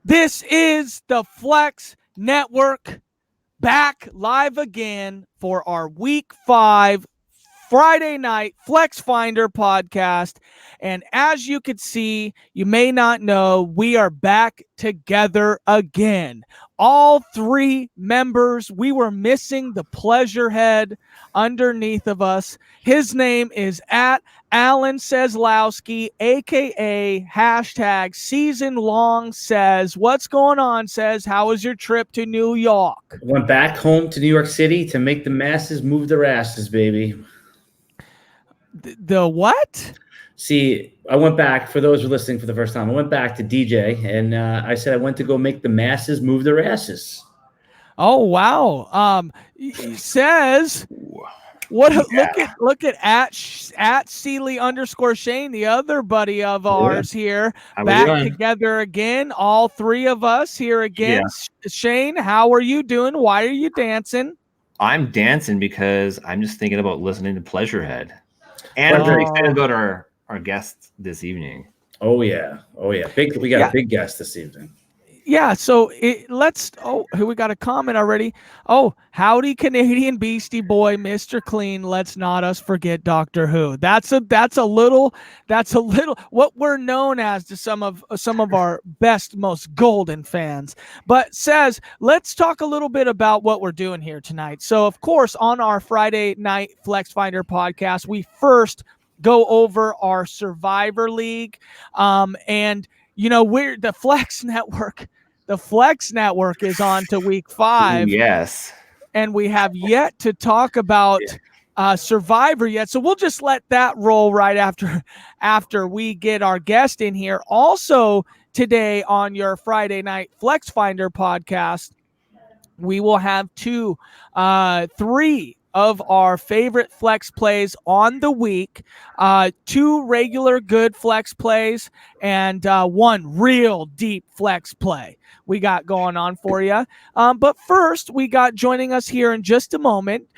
This is the Flex Network back live again for our Week 5 Friday night Flex Finder podcast. And as you can see, you may not know, we are back together again. All three members, we were missing the pleasure head underneath of us. His name is at Alan Seslowski, aka hashtag season long says. What's going on, says? How was your trip to New York? Went back home to New York City to make the masses move their asses, baby. The what? See, I went back, for those who are listening for the first time, I went back to DJ, and I said I went to go make the masses move their asses. Oh, wow. He says, what? Yeah. Look at Sealy _Shane, the other buddy of ours here, back together again. All three of us here again. Yeah. Shane, how are you doing? Why are you dancing? I'm dancing because I'm just thinking about listening to Pleasurehead. And I'm very excited about our guest this evening. Oh yeah. We got a big guest this evening. Yeah, so here we got a comment already. Oh, howdy Canadian Beastie Boy, Mr. Clean. Let's not us forget Doctor Who. That's a little what we're known as to some of our best, most golden fans. But says, let's talk a little bit about what we're doing here tonight. So of course, on our Friday night Flex Finder podcast, we first go over our Survivor League. And you know, we're the Flex Network. The Flex Network is on to Week 5. Yes. And we have yet to talk about Survivor yet. So we'll just let that roll right after we get our guest in here. Also today on your Friday night Flex Finder podcast, we will have three of our favorite flex plays on the week, 2 regular good flex plays, and 1 real deep flex play we got going on for you. But first, we got joining us here in just a moment.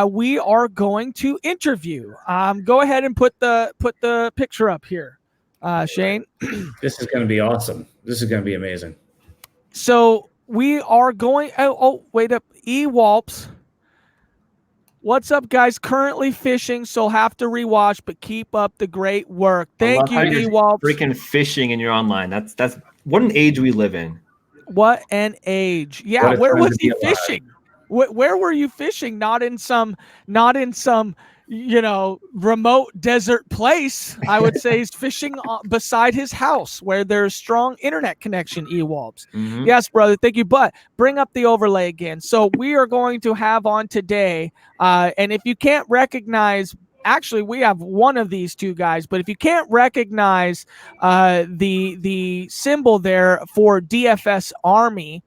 We are going to interview. Go ahead and put the picture up here, Shane. This is going to be awesome. This is going to be amazing. So we are going. Wait up, Ewalps. What's up, guys? Currently fishing, so have to rewatch, but keep up the great work. Thank you, Ewalps. Freaking fishing and you're online. That's what an age we live in. What an age. Yeah, where was he fishing? Where were you fishing? Not in some, remote desert place. I would say he's fishing beside his house where there's strong internet connection, Ewalps. Mm-hmm. Yes, brother. Thank you. But bring up the overlay again. So we are going to have on today, and if you can't recognize, actually, we have one of these two guys, but if you can't recognize the symbol there for DFS Army,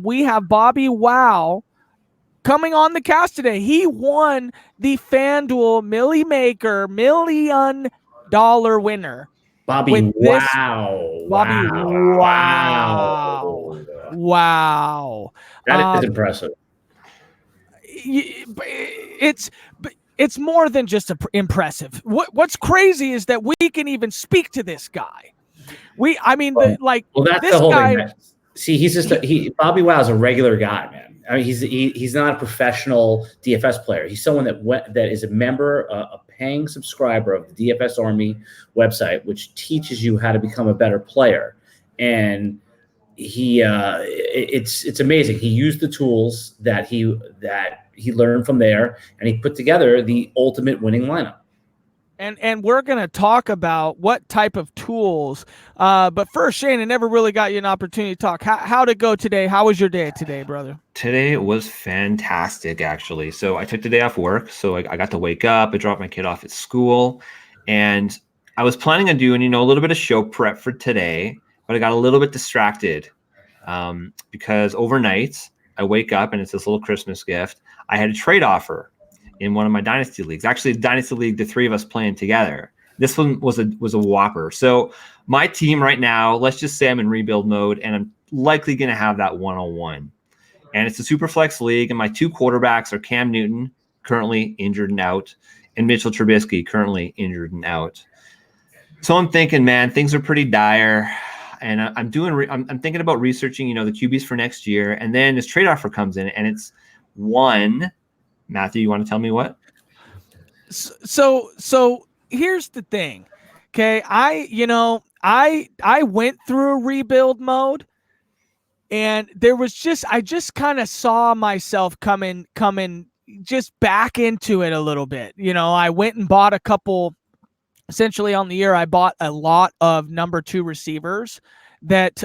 we have Bobby Wow coming on the cast today. He won the Fanduel Millie Maker $1 million winner. Bobby Wow. Wow. That is impressive. It's more than just impressive. What's crazy is that we can even speak to this guy. That's the whole thing. See, Bobby Wow is a regular guy, man. I mean, he's not a professional DFS player. He's someone that is a member, a paying subscriber of the DFS Army website, which teaches you how to become a better player. And it's amazing. He used the tools that he learned from there, and he put together the ultimate winning lineup. And we're going to talk about what type of tools. But first, Shane, I never really got you an opportunity to talk. How'd it go today? How was your day today, brother? Today was fantastic, actually. So I took the day off work. So I got to wake up. I dropped my kid off at school. And I was planning on doing, a little bit of show prep for today. But I got a little bit distracted because overnight I wake up and it's this little Christmas gift. I had a trade offer in one of my dynasty leagues. Actually, the dynasty league, the 3 of us playing together. This one was a whopper. So my team right now, let's just say I'm in rebuild mode, and I'm likely going to have that 101. And it's a super flex league, and my 2 quarterbacks are Cam Newton, currently injured and out, and Mitchell Trubisky, currently injured and out. So I'm thinking, man, things are pretty dire. and I'm thinking about researching, the QBs for next year, and then this trade offer comes in, and it's one. Matthew, you want to tell me what? So here's the thing. Okay, I went through a rebuild mode, and I just kind of saw myself coming just back into it a little bit. I went and bought a couple. Essentially on the year, I bought a lot of number 2 receivers that,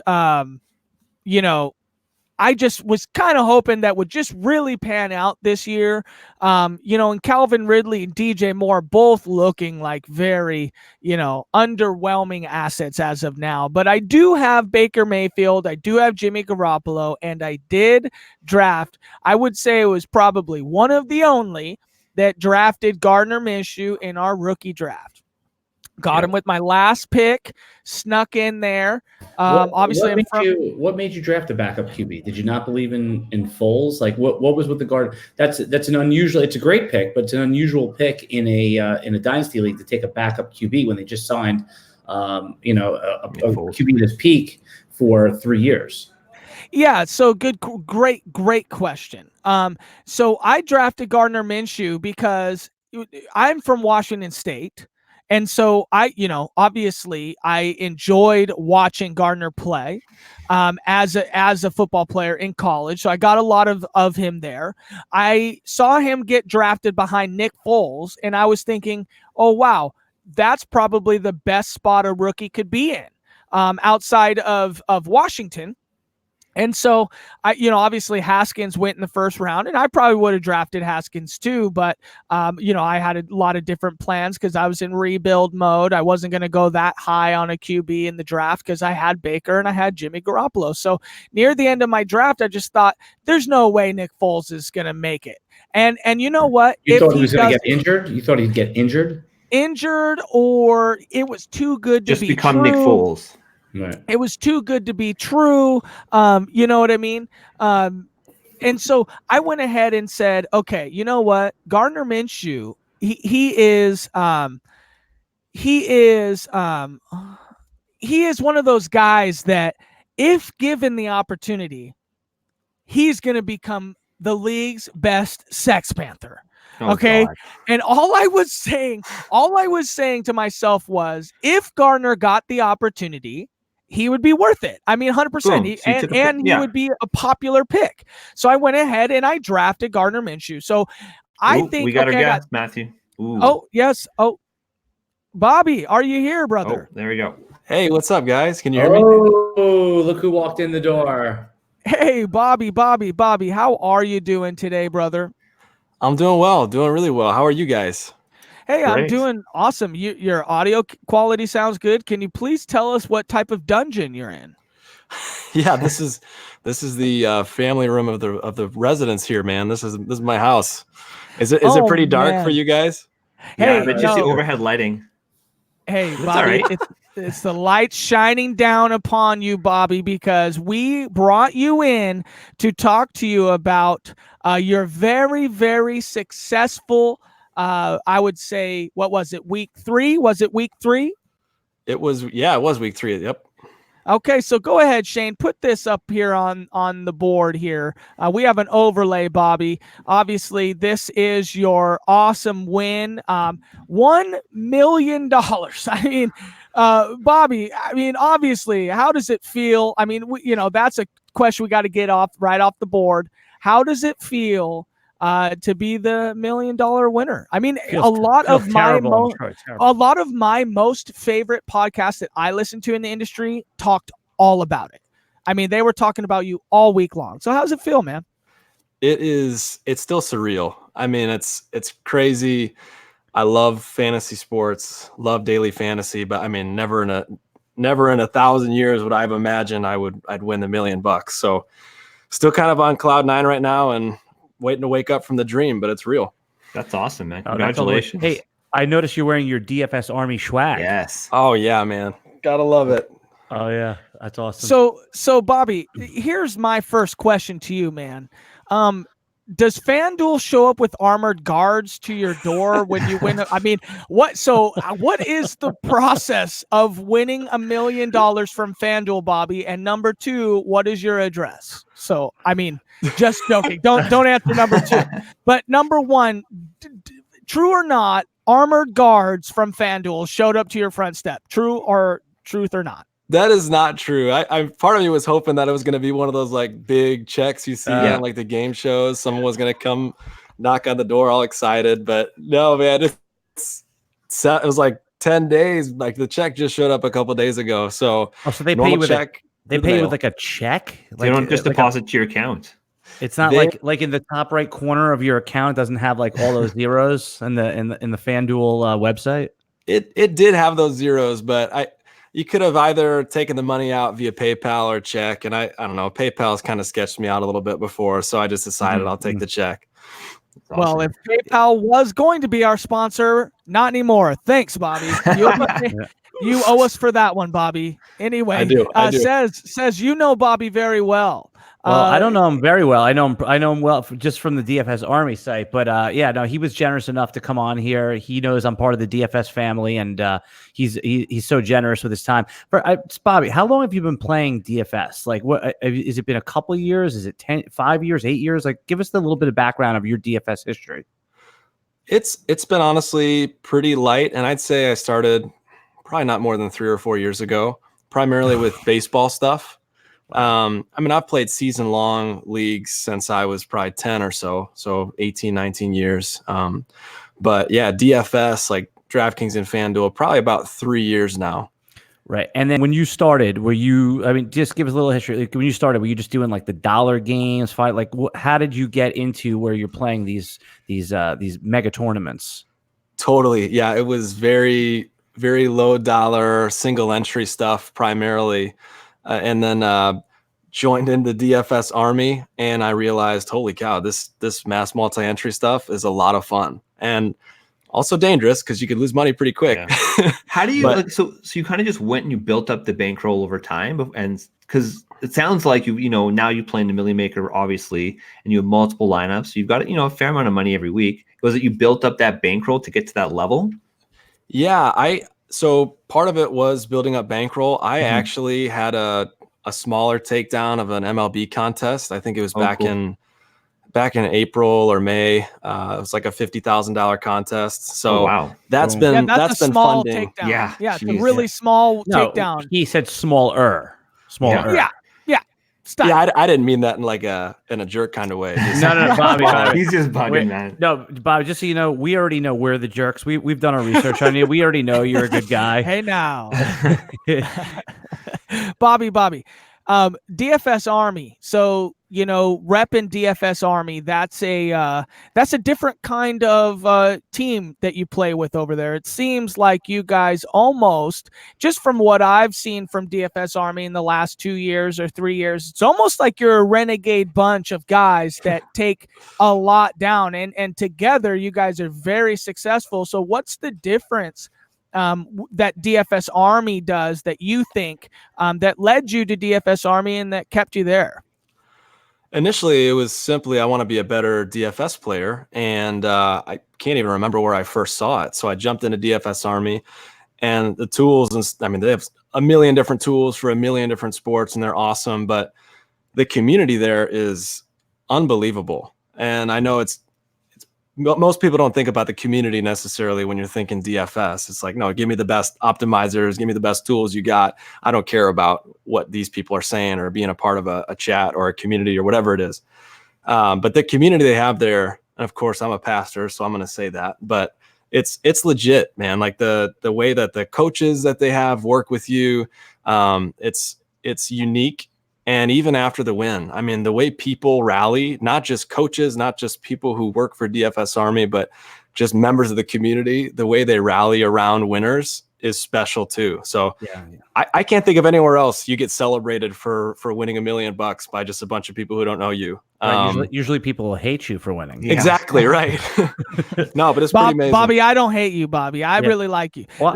I just was kind of hoping that would just really pan out this year. And Calvin Ridley and DJ Moore both looking like very, underwhelming assets as of now. But I do have Baker Mayfield. I do have Jimmy Garoppolo. And I did draft, I would say it was probably one of the only that drafted Gardner Minshew in our rookie draft. Got him with my last pick, snuck in there. Obviously, what made you draft a backup QB? Did you not believe in Foles? Like what was with the guard? That's an unusual. It's a great pick, but it's an unusual pick in a dynasty league to take a backup QB when they just signed, a QB that's peak for 3 years. Yeah, so great question. So I drafted Gardner Minshew because I'm from Washington State. And so obviously I enjoyed watching Gardner play as a football player in college. So I got a lot of him there. I saw him get drafted behind Nick Foles, and I was thinking, oh, wow, that's probably the best spot a rookie could be in outside of Washington. And so obviously Haskins went in the first round, and I probably would have drafted Haskins too. But, I had a lot of different plans because I was in rebuild mode. I wasn't going to go that high on a QB in the draft because I had Baker and I had Jimmy Garoppolo. So near the end of my draft, I just thought there's no way Nick Foles is going to make it. And you know what? You thought he was going to get injured? You thought he'd get injured? Or it was too good to just be become true. Nick Foles. Right. It was too good to be true. You know what I mean? And so I went ahead and said, okay, you know what? Gardner Minshew, he is one of those guys that if given the opportunity, he's going to become the league's best Sex Panther. Okay. God. And all I was saying to myself was, if Gardner got the opportunity, he would be worth it. I mean, 100%. He would be a popular pick. So I went ahead and I drafted Gardner Minshew. So I think we got our guest, Matthew. Ooh. Oh, yes. Oh, Bobby, are you here, brother? Oh, there we go. Hey, what's up, guys? Can you hear me? Oh, look who walked in the door. Hey, Bobby, how are you doing today, brother? I'm doing well, doing really well. How are you guys? Hey, great. I'm doing awesome. Your audio quality sounds good. Can you please tell us what type of dungeon you're in? Yeah, this is the family room of the residence here, man. This is my house. Is it pretty dark for you guys? Hey, but just the overhead lighting. Hey, Bobby, right. It's the light shining down upon you, Bobby, because we brought you in to talk to you about your very, very successful, I would say, what was it, week 3? Was it week 3? It was week 3. Yep. Okay, so go ahead, Shane. Put this up here on the board here. We have an overlay, Bobby. Obviously, this is your awesome win. $1 million. I mean, Bobby, obviously, how does it feel? I mean, that's a question we got to get right off the board. How does it feel to be the $1 million winner? I mean, a lot of my most favorite podcasts that I listen to in the industry talked all about it. I mean, they were talking about you all week long. So how does it feel, man? It's still surreal. I mean, it's crazy. I love fantasy sports, love daily fantasy, but I mean, never in 1,000 years would I have imagined I'd win $1 million. So still kind of on cloud 9 right now and waiting to wake up from the dream, but it's real. That's awesome, man. Congratulations. Hey, I noticed you're wearing your DFS Army swag. Yes. Oh yeah, man. Gotta love it. Oh yeah. That's awesome. So Bobby, here's my first question to you, man. does FanDuel show up with armored guards to your door when you win? I mean, what is the process of winning $1 million from FanDuel, Bobby? And number two, what is your address? So, I mean, just joking. Don't answer number two. But number one, true or not, armored guards from FanDuel showed up to your front step. Truth or not? That is not true. I part of me was hoping that it was going to be one of those like big checks you see on like the game shows. Someone was going to come knock on the door all excited, but no, man, it was like 10 days. Like the check just showed up a couple days ago. So, so they pay you with they pay you with like a check. Like, they don't just deposit to your account. It's not like in the top right corner of your account, it doesn't have like all those zeros in the FanDuel website. It did have those zeros, but you could have either taken the money out via PayPal or check. And I don't know, PayPal's kind of sketched me out a little bit before. So I just decided I'll take the check. Awesome. Well, if PayPal was going to be our sponsor, not anymore. Thanks, Bobby. You owe us for that one, Bobby. Anyway, I do. Says you know Bobby very well. Well, I don't know him very well. I know him well just from the DFS Army site. But yeah, no, he was generous enough to come on here. He knows I'm part of the DFS family, and he's so generous with his time. Bobby, how long have you been playing DFS? Like, what is it been? A couple of years? Is it 5 years, 8 years? Like, give us the little bit of background of your DFS history. It's been honestly pretty light, and I'd say I started probably not more than 3 or 4 years ago, primarily with baseball stuff. I mean, I've played season-long leagues since I was probably 10 or so 18, 19 years. But yeah, DFS, like DraftKings and FanDuel, probably about 3 years now. Right. And then when you started, just give us a little history. Like, when you started, were you just doing like the dollar games, how did you get into where you're playing these mega tournaments? Totally. Yeah, it was very, very low dollar single entry stuff primarily. And then joined in the DFS Army, and I realized, holy cow, this mass multi-entry stuff is a lot of fun and also dangerous because you could lose money pretty quick. Yeah. How do you so you kind of just went and you built up the bankroll over time, and because it sounds like you now you play in the Millie Maker obviously, and you have multiple lineups, so you've got a fair amount of money every week. Was it you built up that bankroll to get to that level? Yeah, so part of it was building up bankroll. I actually had a smaller takedown of an MLB contest. I think it was back in April or May. It was like a $50,000 contest. So wow, that's been small funding. Takedown. Yeah, it's a really small takedown. He said smaller. Yeah. Stop. Yeah, I didn't mean that in a jerk kind of way. No, Bobby. He's just bugging, man. No, Bobby, just so you know, we already know we're the jerks. We've done our research on you. We already know you're a good guy. Hey now. Bobby. DFS Army. So, repping DFS Army, that's a different kind of team that you play with over there. It seems like you guys almost, just from what I've seen from DFS Army in the last 2 years or 3 years, it's almost like you're a renegade bunch of guys that take a lot down, and together you guys are very successful. So what's the difference that DFS Army does that you think that led you to DFS Army and that kept you there? Initially, it was simply I want to be a better DFS player, and I can't even remember where I first saw it. So I jumped into DFS Army, and the tools, and they have a million different tools for a million different sports, and they're awesome. But the community there is unbelievable, and I know most people don't think about the community necessarily when you're thinking DFS. It's like, no, give me the best optimizers, give me the best tools you got. I don't care about what these people are saying or being a part of a chat or a community or whatever it is. But the community they have there, and of course I'm a pastor, so I'm going to say that, but it's legit, man. Like the way that the coaches that they have work with you, it's unique. And even after the win, I mean, the way people rally, not just coaches, not just people who work for DFS Army, but just members of the community, the way they rally around winners is special too. So I can't think of anywhere else you get celebrated for winning $1 million by just a bunch of people who don't know you. Right, usually people will hate you for winning. Yeah. Exactly, right. No, but it's pretty amazing. Bobby, I don't hate you, Bobby. I really like you. Well,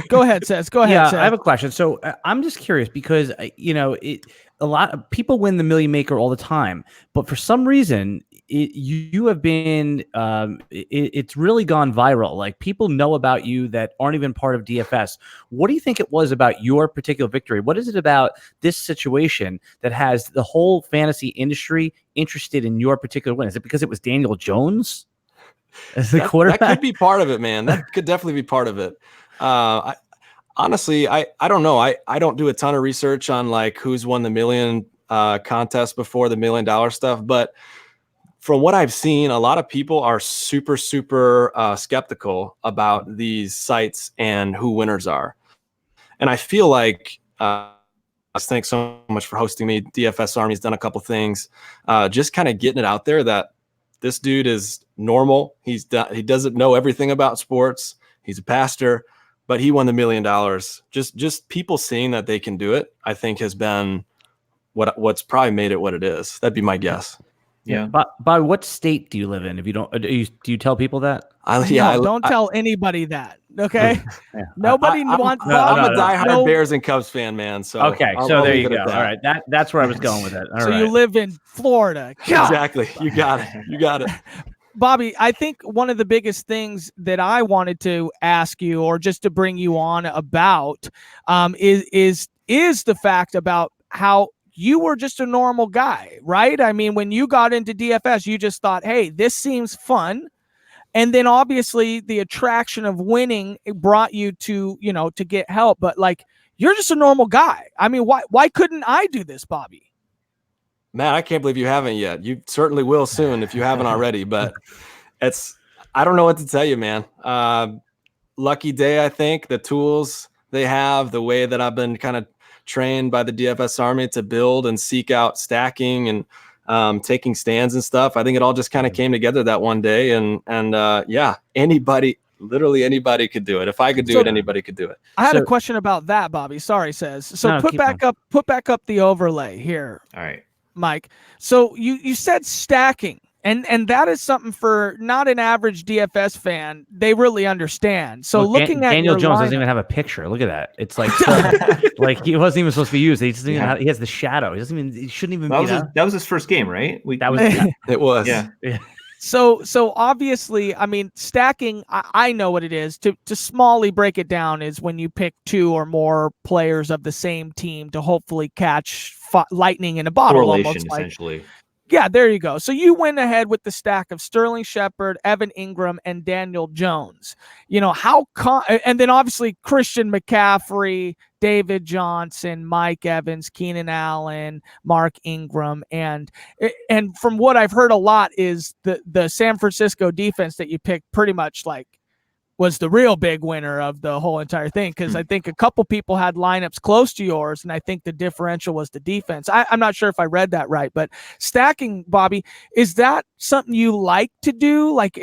go ahead, Seth. Go ahead, Seth. I have a question. So I'm just curious because, a lot of people win the Million Maker all the time, but for some reason, you have been it's really gone viral. Like, people know about you that aren't even part of DFS. What do you think it was about your particular victory? What is it about this situation that has the whole fantasy industry interested in your particular win? Is it because it was Daniel Jones as the quarterback? That could be part of it, man. That could definitely be part of it. Honestly, I don't know. I don't do a ton of research on like who's won the million contest before, the $1 million stuff, but from what I've seen, a lot of people are super skeptical about these sites and who winners are. And I feel like thanks so much for hosting me. DFS Army's done a couple things, just kind of getting it out there that this dude is normal. He doesn't know everything about sports. He's a pastor, but he won the $1 million. Just people seeing that they can do it, I think, has been what's probably made it what it is. That'd be my guess. Yeah. By what state do you live in? If you don't, do you tell people that? Don't tell anybody that. Okay. Yeah. Nobody wants. I'm a diehard Bears and Cubs fan, man. So okay, so there you go. All right, that's where I was going with it. All right. You live in Florida. God. Exactly. You got it. Bobby, I think one of the biggest things that I wanted to ask you, or just to bring you on about, is the fact about how you were just a normal guy, right? I mean, when you got into DFS, you just thought, hey, this seems fun. And then obviously the attraction of winning brought you to, to get help. But like, you're just a normal guy. I mean, why couldn't I do this, Bobby? Man, I can't believe you haven't yet. You certainly will soon if you haven't already. But I don't know what to tell you, man. Lucky day, I think. The tools they have, the way that I've been kind of trained by the DFS Army to build and seek out stacking and taking stands and stuff. I think it all just kind of came together that one day. And yeah, literally anybody could do it. If I could do it, anybody could do it. I had a question about that, Bobby. Sorry, Says. So put back up the overlay here. All right, Mike. So you said stacking. And that is something for not an average DFS fan. They really understand. So looking at Daniel Jones doesn't even have a picture. Look at that. It's like like he wasn't even supposed to be used. He has the shadow. He shouldn't even be that was his first game, right? It was. Yeah. So obviously, I mean, stacking, I know what it is. To smally break it down is when you pick two or more players of the same team to hopefully catch lightning in a bottle. Correlation, essentially. Yeah, there you go. So you went ahead with the stack of Sterling Shepard, Evan Ingram, and Daniel Jones. And then obviously Christian McCaffrey, David Johnson, Mike Evans, Keenan Allen, Mark Ingram, and from what I've heard a lot is the San Francisco defense that you picked pretty much like was the real big winner of the whole entire thing, because I think a couple people had lineups close to yours, and I think the differential was the defense. I'm not sure if I read that right, but stacking, Bobby, is that something you like to do? Like,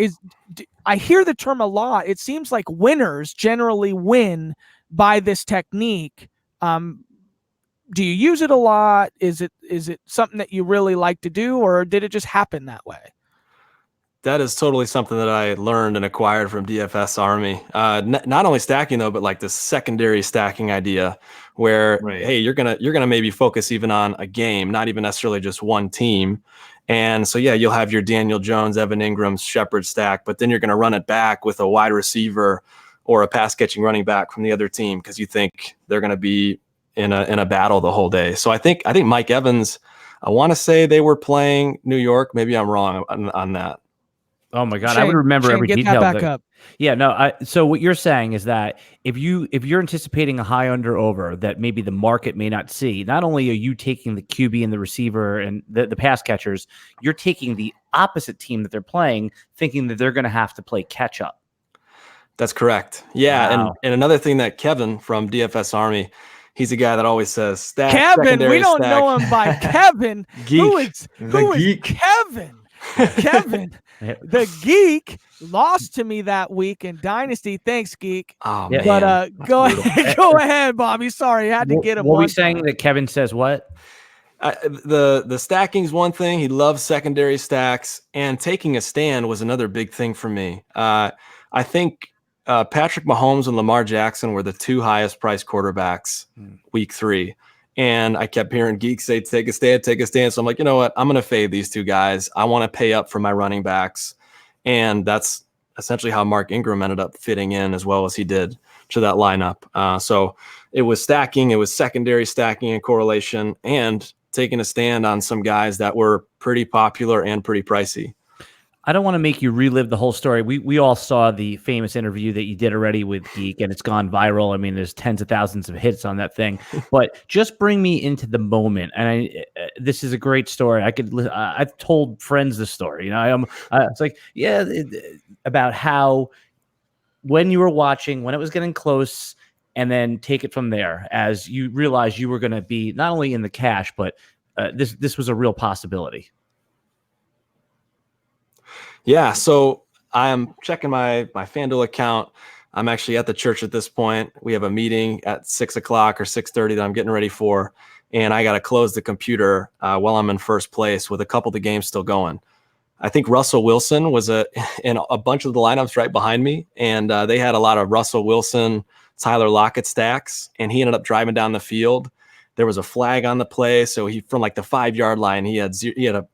I hear the term a lot. It seems like winners generally win by this technique. Do you use it a lot? Is it something that you really like to do, or did it just happen that way? That is totally something that I learned and acquired from DFS Army. Not only stacking though, but like the secondary stacking idea, where hey, you're gonna maybe focus even on a game, not even necessarily just one team. And so yeah, you'll have your Daniel Jones, Evan Ingram, Shepard stack, but then you're gonna run it back with a wide receiver or a pass catching running back from the other team because you think they're gonna be in a battle the whole day. So I think Mike Evans, I want to say they were playing New York. Maybe I'm wrong on that. Oh my God, Shane, I would remember every detail. That back up. Yeah, no. So what you're saying is that if you're anticipating a high under over that maybe the market may not see, not only are you taking the QB and the receiver and the pass catchers, you're taking the opposite team that they're playing, thinking that they're going to have to play catch up. That's correct. Yeah, wow. And another thing that Kevin from DFS Army, he's a guy that always says stack. Kevin, we don't know him by Kevin. Geek. Who is Kevin? Kevin, the geek, lost to me that week in Dynasty. Thanks, geek. Oh, man. But go ahead, Bobby. Sorry, I had to get him. What were we saying that Kevin says what? The stacking's one thing. He loves secondary stacks, and taking a stand was another big thing for me. I think Patrick Mahomes and Lamar Jackson were the two highest priced quarterbacks week 3. And I kept hearing Geek say, take a stand, take a stand. So I'm like, you know what? I'm going to fade these two guys. I want to pay up for my running backs. And that's essentially how Mark Ingram ended up fitting in as well as he did to that lineup. So it was stacking. It was secondary stacking and correlation and taking a stand on some guys that were pretty popular and pretty pricey. I don't want to make you relive the whole story. We all saw the famous interview that you did already with Geek, and it's gone viral. I mean, there's tens of thousands of hits on that thing. But just bring me into the moment. And this is a great story. I've told friends the story. You know, it's like, about how when you were watching, when it was getting close, and then take it from there as you realized you were going to be not only in the cash, but this was a real possibility. Yeah, so I'm checking my Fanduel account. I'm actually at the church at this point. We have a meeting at 6 o'clock or 6:30 that I'm getting ready for, and I got to close the computer while I'm in first place with a couple of the games still going. I think Russell Wilson was in a bunch of the lineups right behind me, and they had a lot of Russell Wilson, Tyler Lockett stacks, and he ended up driving down the field. There was a flag on the play, so he from like the 5-yard line, he had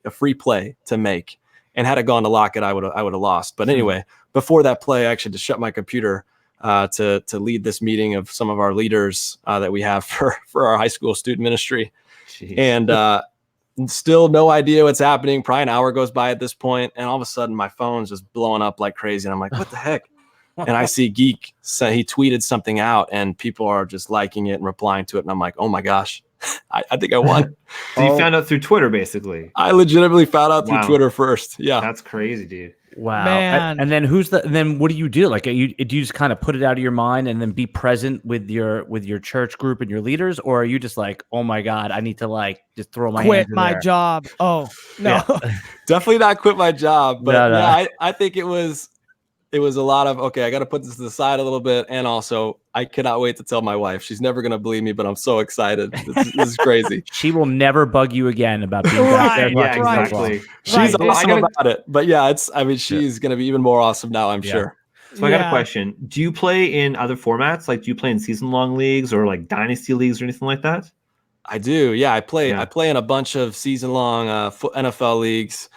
a free play to make. And had it gone to Lockett, I would have lost. But anyway, before that play, I actually had to shut my computer to lead this meeting of some of our leaders that we have for our high school student ministry. Jeez. And still no idea what's happening. Probably an hour goes by at this point, and all of a sudden my phone's just blowing up like crazy. And I'm like, what the heck? And I see Geek say he tweeted something out, and people are just liking it and replying to it. And I'm like, oh my gosh. I think I won. So you found out through Twitter, basically. I legitimately found out through Twitter first. Yeah, that's crazy, dude. Wow. Man. And then then what do you do? Like, do you just kind of put it out of your mind and then be present with your church group and your leaders, or are you just like, oh my God, I need to just throw my quit hands in my there? job? Oh no, definitely not quit my job. But No. yeah, I think it was a lot of, okay, I got to put this to the side a little bit. And also, I cannot wait to tell my wife. She's never going to believe me, but I'm so excited. This is crazy. She will never bug you again about being back there. Yeah, exactly. She's awesome about it. But yeah, she's going to be even more awesome now, I'm sure. So I got a question. Do you play in other formats? Like, do you play in season-long leagues or like dynasty leagues or anything like that? I do. Yeah, I play in a bunch of season-long NFL leagues,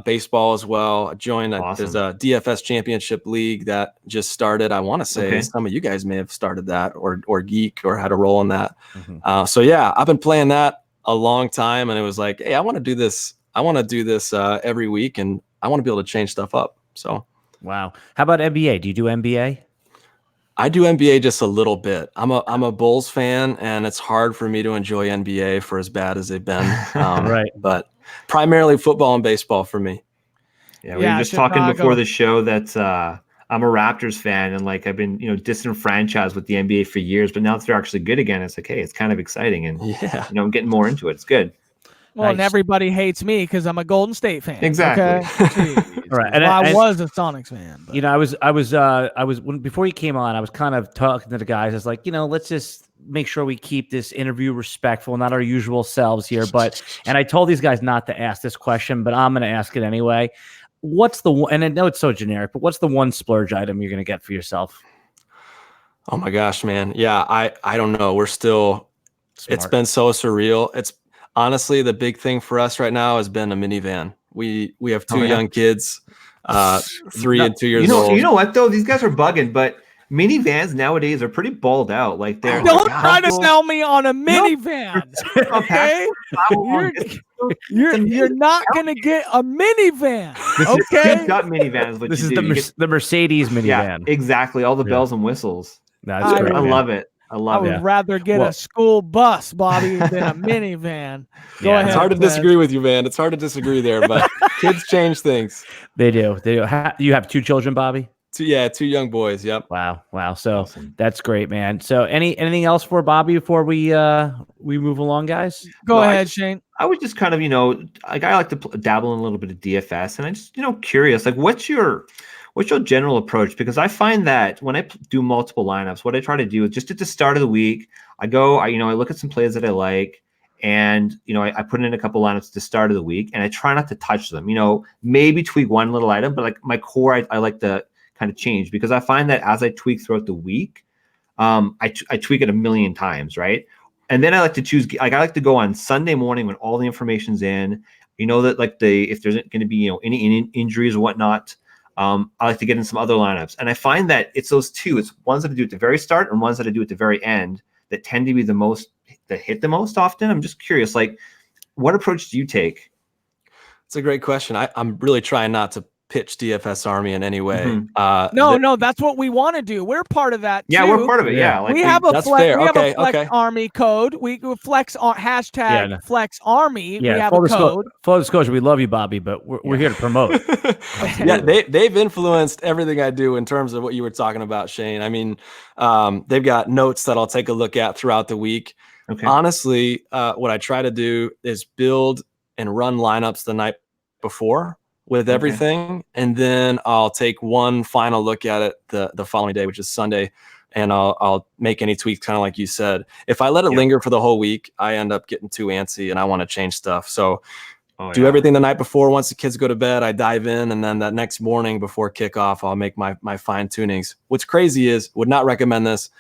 baseball as well. I joined. There's a DFS championship league that just started. I want to say some of you guys may have started that or Geek or had a role in that. Mm-hmm. So yeah, I've been playing that a long time, and it was like, hey, I want to do this. I want to do this every week, and I want to be able to change stuff up. So wow. How about NBA? Do you do NBA? I do NBA just a little bit. I'm a Bulls fan, and it's hard for me to enjoy NBA for as bad as they've been. Right. But primarily football and baseball for me. Yeah, we were just talking before the show that I'm a Raptors fan, and like I've been, disenfranchised with the NBA for years, but now that they're actually good again, it's like, hey, it's kind of exciting, and I'm getting more into it. It's good. Well, and everybody hates me because I'm a Golden State fan. Exactly. Okay? Right. And I was a Sonics fan. But. I was before you came on, I was kind of talking to the guys. I was like, let's just make sure we keep this interview respectful, not our usual selves here. And I told these guys not to ask this question, but I'm going to ask it anyway. What's the one? And I know it's so generic, but what's the one splurge item you're going to get for yourself? Oh my gosh, man. Yeah, I don't know. We're still. Smart. It's been so surreal. It's. Honestly, the big thing for us right now has been a minivan. We have two young kids, 3 and 2 years old. You know what though? These guys are bugging, but minivans nowadays are pretty balled out. Like they're don't try to sell me on a minivan. Okay, you're not gonna get a minivan. Okay, got minivans. This is the Mercedes minivan. Yeah, exactly. All the bells and whistles. That's great. I love it. I would rather get a school bus, Bobby, than a minivan. Go ahead. It's hard to disagree with you, man. It's hard to disagree there, but kids change things. They do. You have 2 children, Bobby? 2 young boys. Yep. Wow. So awesome. That's great, man. So anything else for Bobby before we move along, guys? Go ahead, Shane. I was just kind of, I like to dabble in a little bit of DFS, and I just, curious, like, what's your general approach? Because I find that when I do multiple lineups, what I try to do is just at the start of the week, I look at some plays that I like, and, I put in a couple lineups at the start of the week, and I try not to touch them, maybe tweak one little item, but like my core, I like to kind of change, because I find that as I tweak throughout the week, I tweak it a million times, right? And then I like to choose, like I like to go on Sunday morning when all the information's in, you know, that like if there's going to be, you know, any injuries or whatnot, I like to get in some other lineups. And I find that it's those two, it's ones that I do at the very start and ones that I do at the very end that tend to be the most, that hit the most often. I'm just curious, like what approach do you take? It's a great question. I'm really trying not to pitch DFS Army in any way. No, that's what we want to do. We're part of that too. Yeah, we're part of it. Yeah, like we have a flex. We have a Flex Army code. We Flex hashtag Flex Army. Yeah, we have a code. Full disclosure, we love you, Bobby, but we're here to promote. Yeah, they've influenced everything I do in terms of what you were talking about, Shane. I mean, they've got notes that I'll take a look at throughout the week. Okay. Honestly, what I try to do is build and run lineups the night before with everything, and then I'll take one final look at it the following day, which is Sunday, and I'll make any tweaks, kind of like you said. If I let it linger for the whole week, I end up getting too antsy and I want to change stuff. So do everything the night before. Once the kids go to bed, I dive in, and then that next morning before kickoff, I'll make my fine tunings. What's crazy is, would not recommend this.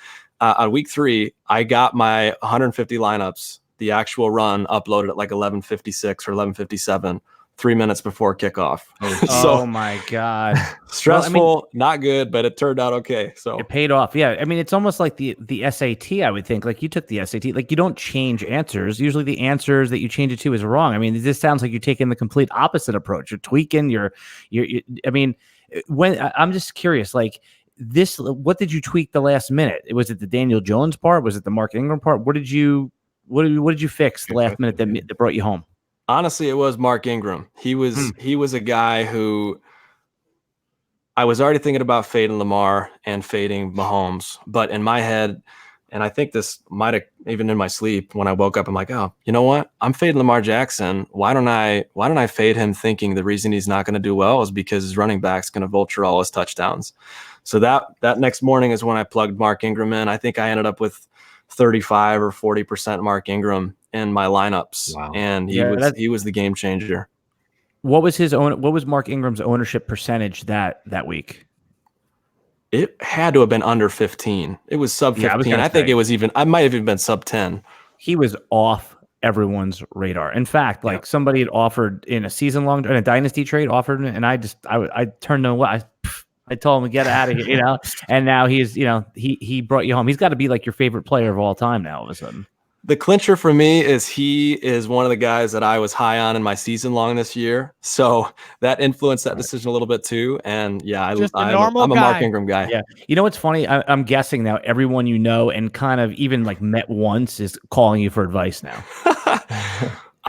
On week 3, I got my 150 lineups, the actual run, uploaded at like 11:56 or 11:57. 3 minutes before kickoff. Oh my God. Stressful, well, I mean, not good, but it turned out okay. So it paid off. Yeah. I mean, it's almost like the SAT, I would think. Like you took the SAT, like you don't change answers. Usually the answers that you change it to is wrong. I mean, this sounds like you're taking the complete opposite approach. You're tweaking, I mean, when I'm just curious, like this, what did you tweak the last minute? Was it the Daniel Jones part? Was it the Mark Ingram part? What did you fix the last minute that brought you home? Honestly, it was Mark Ingram. He was a guy who I was already thinking about fading Lamar and fading Mahomes, but in my head, and I think this might have even in my sleep when I woke up, I'm like, oh, you know what? I'm fading Lamar Jackson. Why don't I fade him, thinking the reason he's not going to do well is because his running back's going to vulture all his touchdowns. So that next morning is when I plugged Mark Ingram in. I think I ended up with 35 or 40% Mark Ingram in my lineups. Wow. And he was the game changer. What was Mark Ingram's ownership percentage that week? It had to have been under 15. It was sub 15. I think it was I might have even been sub 10. He was off everyone's radar. In fact, like somebody had offered in a dynasty trade, and I turned them away. I told him to get out of here, you know, and now he's, you know, he brought you home. He's got to be like your favorite player of all time now all of a sudden. The clincher for me is he is one of the guys that I was high on in my season long this year. So that influenced that decision a little bit too. And I'm a Mark Ingram guy. Yeah. You know what's funny? I'm guessing now everyone you know and kind of even like met once is calling you for advice now.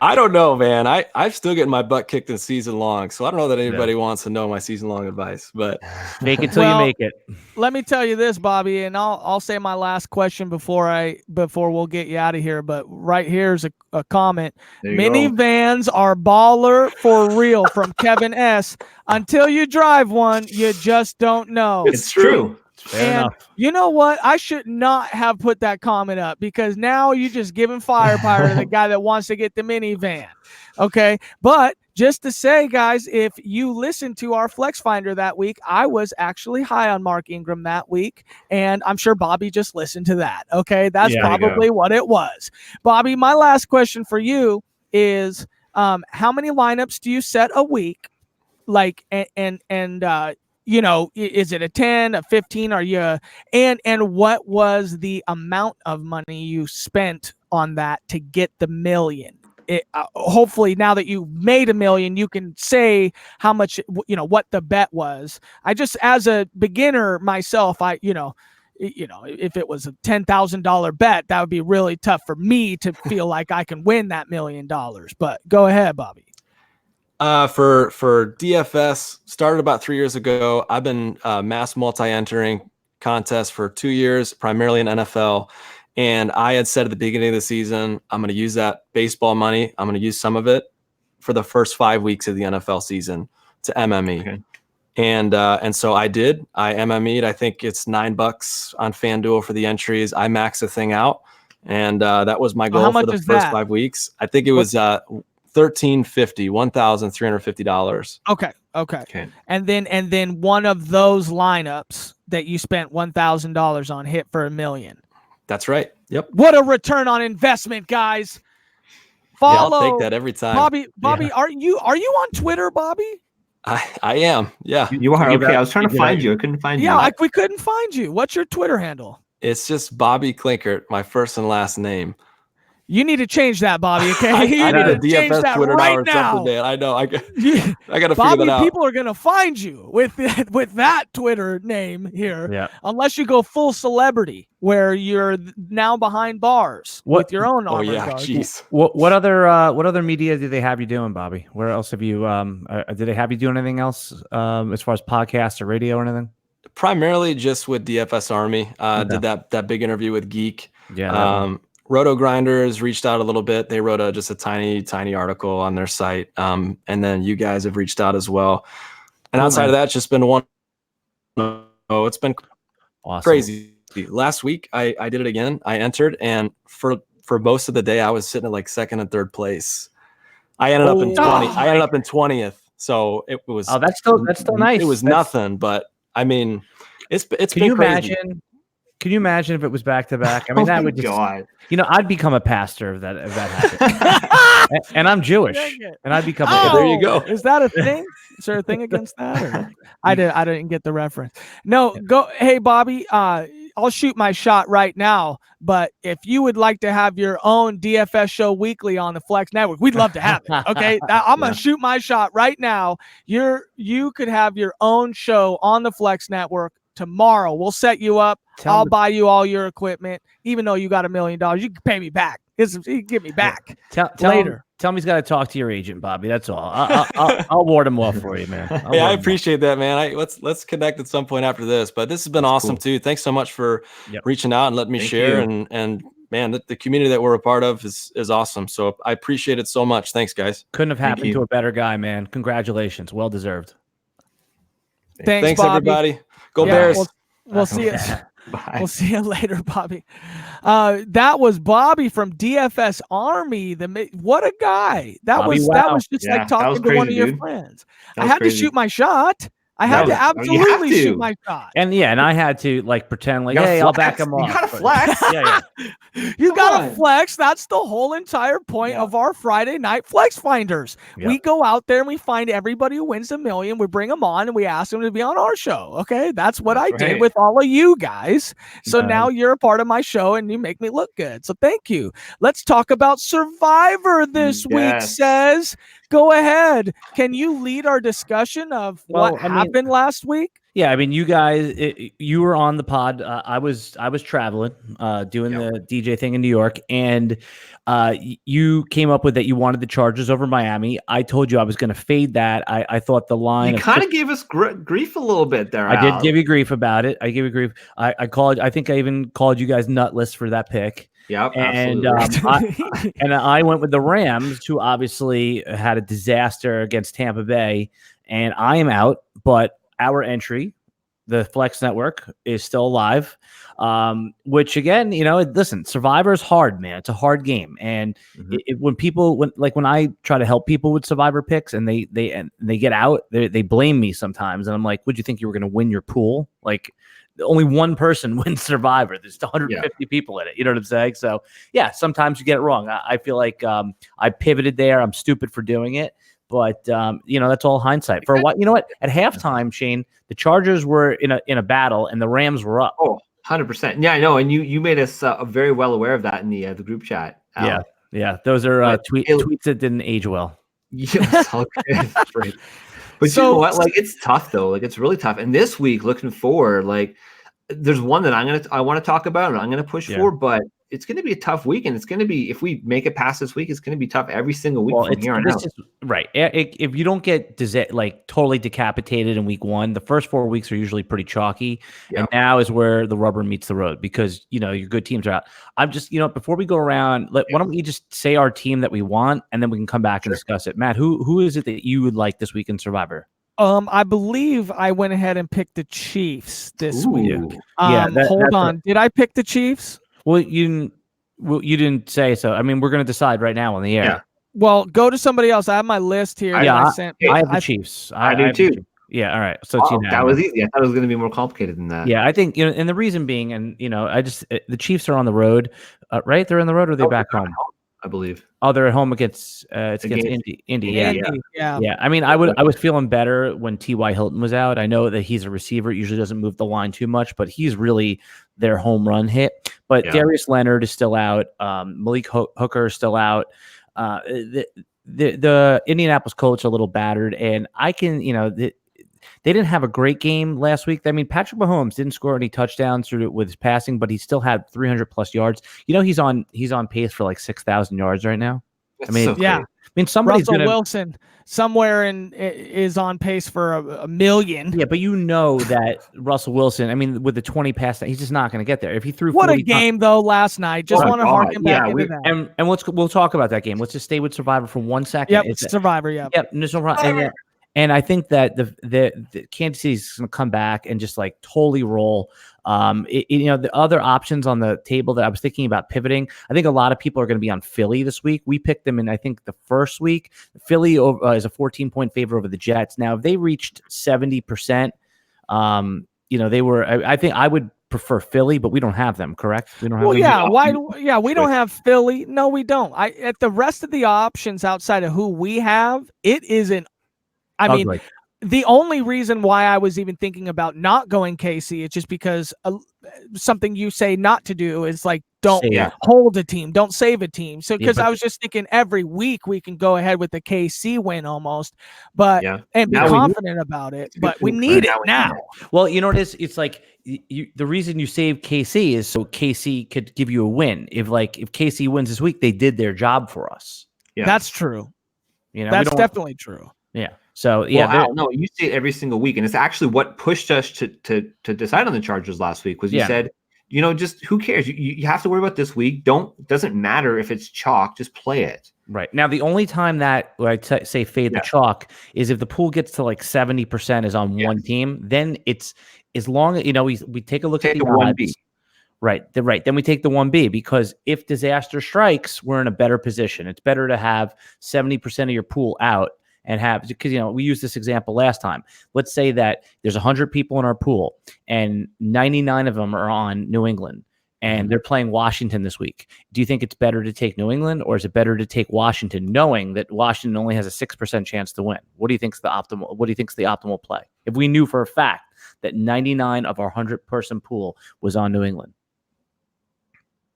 I don't know, man. I'm still getting my butt kicked in season long, so I don't know that anybody wants to know my season long advice. But make it till you make it. Let me tell you this, Bobby, and I'll say my last question before we'll get you out of here. But right here's a comment. Minivans are baller for real from Kevin S. Until you drive one, you just don't know. It's true. Fair enough. You know what? I should not have put that comment up because now you're just giving firepower to the guy that wants to get the minivan. Okay. But just to say, guys, if you listen to our Flex Finder that week, I was actually high on Mark Ingram that week. And I'm sure Bobby just listened to that. Okay. That's probably what it was. Bobby, my last question for you is how many lineups do you set a week? Like, you know, is it a 10, a 15? Are you and what was the amount of money you spent on that to get the million? Hopefully now that you made $1 million, you can say how much, you know, what the bet was. I just, as a beginner myself, you know, if it was a $10,000 bet, that would be really tough for me to feel like I can win that $1 million. But go ahead, Bobby. For DFS, started about 3 years ago. I've been mass multi-entering contests for 2 years, primarily in NFL. And I had said at the beginning of the season, I'm going to use that baseball money. I'm going to use some of it for the first 5 weeks of the NFL season to MME. Okay. And so I did. I MME'd. I think it's $9 on Fanduel for the entries. I maxed the thing out, and that was my goal for the first 5 weeks. I think it was $1,350. Okay. And then one of those lineups that you spent $1,000 on hit for $1 million. That's right. Yep. What a return on investment, guys. Yeah, Follow I'll take that every time. Bobby, are you on Twitter, Bobby? I am. Yeah. You are okay. I was trying to find you. I couldn't find you. Yeah, we couldn't find you. What's your Twitter handle? It's just Bobby Klinkert, my first and last name. You need to change that, Bobby. Okay, I you need a need to change DFS that Twitter right now or now. something, man. I know. I got to figure Bobby, that out. people are gonna find you with that Twitter name here, unless you go full celebrity, where you're now behind bars with your own armor. Jeez. What other media do they have you doing, Bobby? Where else have you? Did they have you doing anything else as far as podcasts or radio or anything? Primarily just with DFS Army. Did that big interview with Geek. Yeah. Roto Grinders reached out a little bit. They wrote just a tiny article on their site. And then you guys have reached out as well. And outside of that, it's just been one. Oh, it's been crazy. Last week, I did it again. I entered, and for most of the day, I was sitting at like second and third place. I ended up in 20. I ended up in 20th. So it was. Oh, that's still nice. It was nothing, but I mean, it's been Can you crazy. Can you imagine if it was back to back? I mean, that would just, I'd become a pastor if that happened. And I'm Jewish, and I'd become. There you go. Is that a thing? Is there a thing against that? Or? I didn't get the reference. No, go. Hey, Bobby. I'll shoot my shot right now. But if you would like to have your own DFS show weekly on the Flex Network, we'd love to have it. Okay, I'm gonna shoot my shot right now. You could have your own show on the Flex Network tomorrow. We'll set you up. I'll buy you all your equipment, even though you got $1 million. You can pay me back. You can give me back later. Tell him he's got to talk to your agent, Bobby. That's all. I'll ward him off for you, man. I appreciate that, man. Let's connect at some point after this. But this has been awesome too. Thanks so much for reaching out and letting me share. And man, the community that we're a part of is awesome. So I appreciate it so much. Thanks, guys. Couldn't have happened to a better guy, man. Congratulations. Well deserved. Thanks Bobby. Everybody. Go Bears. We'll see you. Bye. We'll see you later, Bobby. That was Bobby from DFS Army. What a guy! That was just like talking to one of your friends. I had to shoot my shot. I had to absolutely shoot my shot. And I had to like pretend like, hey, I'll back him off. You gotta flex. You gotta flex. That's the whole entire point of our Friday night flex finders. We go out there and we find everybody who wins $1 million. We bring them on and we ask them to be on our show. Okay, that's what I did with all of you guys. So now you're a part of my show and you make me look good. So thank you. Let's talk about Survivor this week. Says. Go ahead. Can you lead our discussion of what happened last week? Yeah, I mean, you guys, you were on the pod. I was traveling, doing the DJ thing in New York, and you came up with that you wanted the Chargers over Miami. I told you I was going to fade that. I thought the line. You kind of gave us grief a little bit there. I did give you grief about it. I gave you grief. I called. I think I even called you guys nutless for that pick. Yeah, and I went with the Rams, who obviously had a disaster against Tampa Bay, and I am out. But our entry, the Flex Network, is still alive. Which again, listen, Survivor is hard, man. It's a hard game, and when I try to help people with Survivor picks, and they get out, they blame me sometimes, and I'm like, "Would you think you were going to win your pool?" Like. Only one person wins Survivor. There's 150 people in it. You know what I'm saying? So, sometimes you get it wrong. I feel like I pivoted there. I'm stupid for doing it. But, that's all hindsight. For a while, you know what? At halftime, Shane, the Chargers were in a battle and the Rams were up. Oh, 100%. Yeah, I know. And you made us very well aware of that in the group chat. Yeah. Those are tweets that didn't age well. Yeah, right. But you know what? Like, it's tough though. Like, it's really tough. And this week, looking forward, like, there's one that I want to talk about and I'm going to push for, but it's going to be a tough week. And it's going to be, if we make it past this week, it's going to be tough every single week from here on out. Right. If you don't get totally decapitated in week 1, the first 4 weeks are usually pretty chalky. Yep. And now is where the rubber meets the road because, your good teams are out. I'm just, before we go around, why don't we just say our team that we want and then we can come back and discuss it. Matt, who is it that you would like this week in Survivor? I believe I went ahead and picked the Chiefs this week. Hold on. Did I pick the Chiefs? Well, you didn't say so. I mean, we're going to decide right now on the air. Yeah. Well, go to somebody else. I have my list here. I have the Chiefs. I do too. Yeah. All right. So it's that was easy. I thought it was going to be more complicated than that. Yeah, I think and the reason being, and I just the Chiefs are on the road, right? They're on the road, or are they back home? I believe. Oh, they're at home against Indy. Yeah. I mean, I was feeling better when T.Y. Hilton was out. I know that he's a receiver, usually doesn't move the line too much, but he's really their home run hit. But Darius Leonard is still out. Malik Hooker is still out. The Indianapolis Colts are a little battered, and I can, they didn't have a great game last week. I mean, Patrick Mahomes didn't score any touchdowns with his passing, but he still had 300 plus yards. He's on pace for like 6,000 yards right now. That's so yeah. great. I mean, Russell Wilson somewhere is on pace for a million. Yeah, but that Russell Wilson, I mean, with the 20 pass, he's just not going to get there. If he threw what a game though last night. Just want to harken back into that. And we'll talk about that game. Let's just stay with Survivor for 1 second. Yep, it's Survivor. Yeah. Yep. There's no problem. And I think that the Kansas City is going to come back and just like totally roll. The other options on the table that I was thinking about pivoting, I think a lot of people are going to be on Philly this week. We picked them in, I think, the first week. Philly is a 14-point favorite over the Jets. Now, if they reached 70%, they were. I think I would prefer Philly, but we don't have them, correct? We don't have we don't have Philly. No, we don't. At the rest of the options outside of who we have, it isn't. I mean, the only reason why I was even thinking about not going KC is just because something you say not to do is like, don't hold a team, don't save a team. So because I was just thinking every week we can go ahead with the KC win almost, and be confident about it. But we need it now. Well, you know what it is? It's like the reason you save KC is so KC could give you a win. If KC wins this week, they did their job for us. Yeah, that's true. That's definitely true. Yeah. So no, you say it every single week, and it's actually what pushed us to decide on the Chargers last week. Was you said, just who cares? You have to worry about this week. Doesn't matter if it's chalk, just play it. Right now, the only time that I say fade the chalk is if the pool gets to like 70% is on one team. Then it's as long as we take a look at the 1B. Right. Then we take the 1B because if disaster strikes, we're in a better position. It's better to have 70% of your pool out. And because we used this example last time. Let's say that there's 100 people in our pool and 99 of them are on New England and they're playing Washington this week. Do you think it's better to take New England or is it better to take Washington, knowing that Washington only has a 6% chance to win? What do you think's the optimal play? If we knew for a fact that 99 of our 100-person pool was on New England.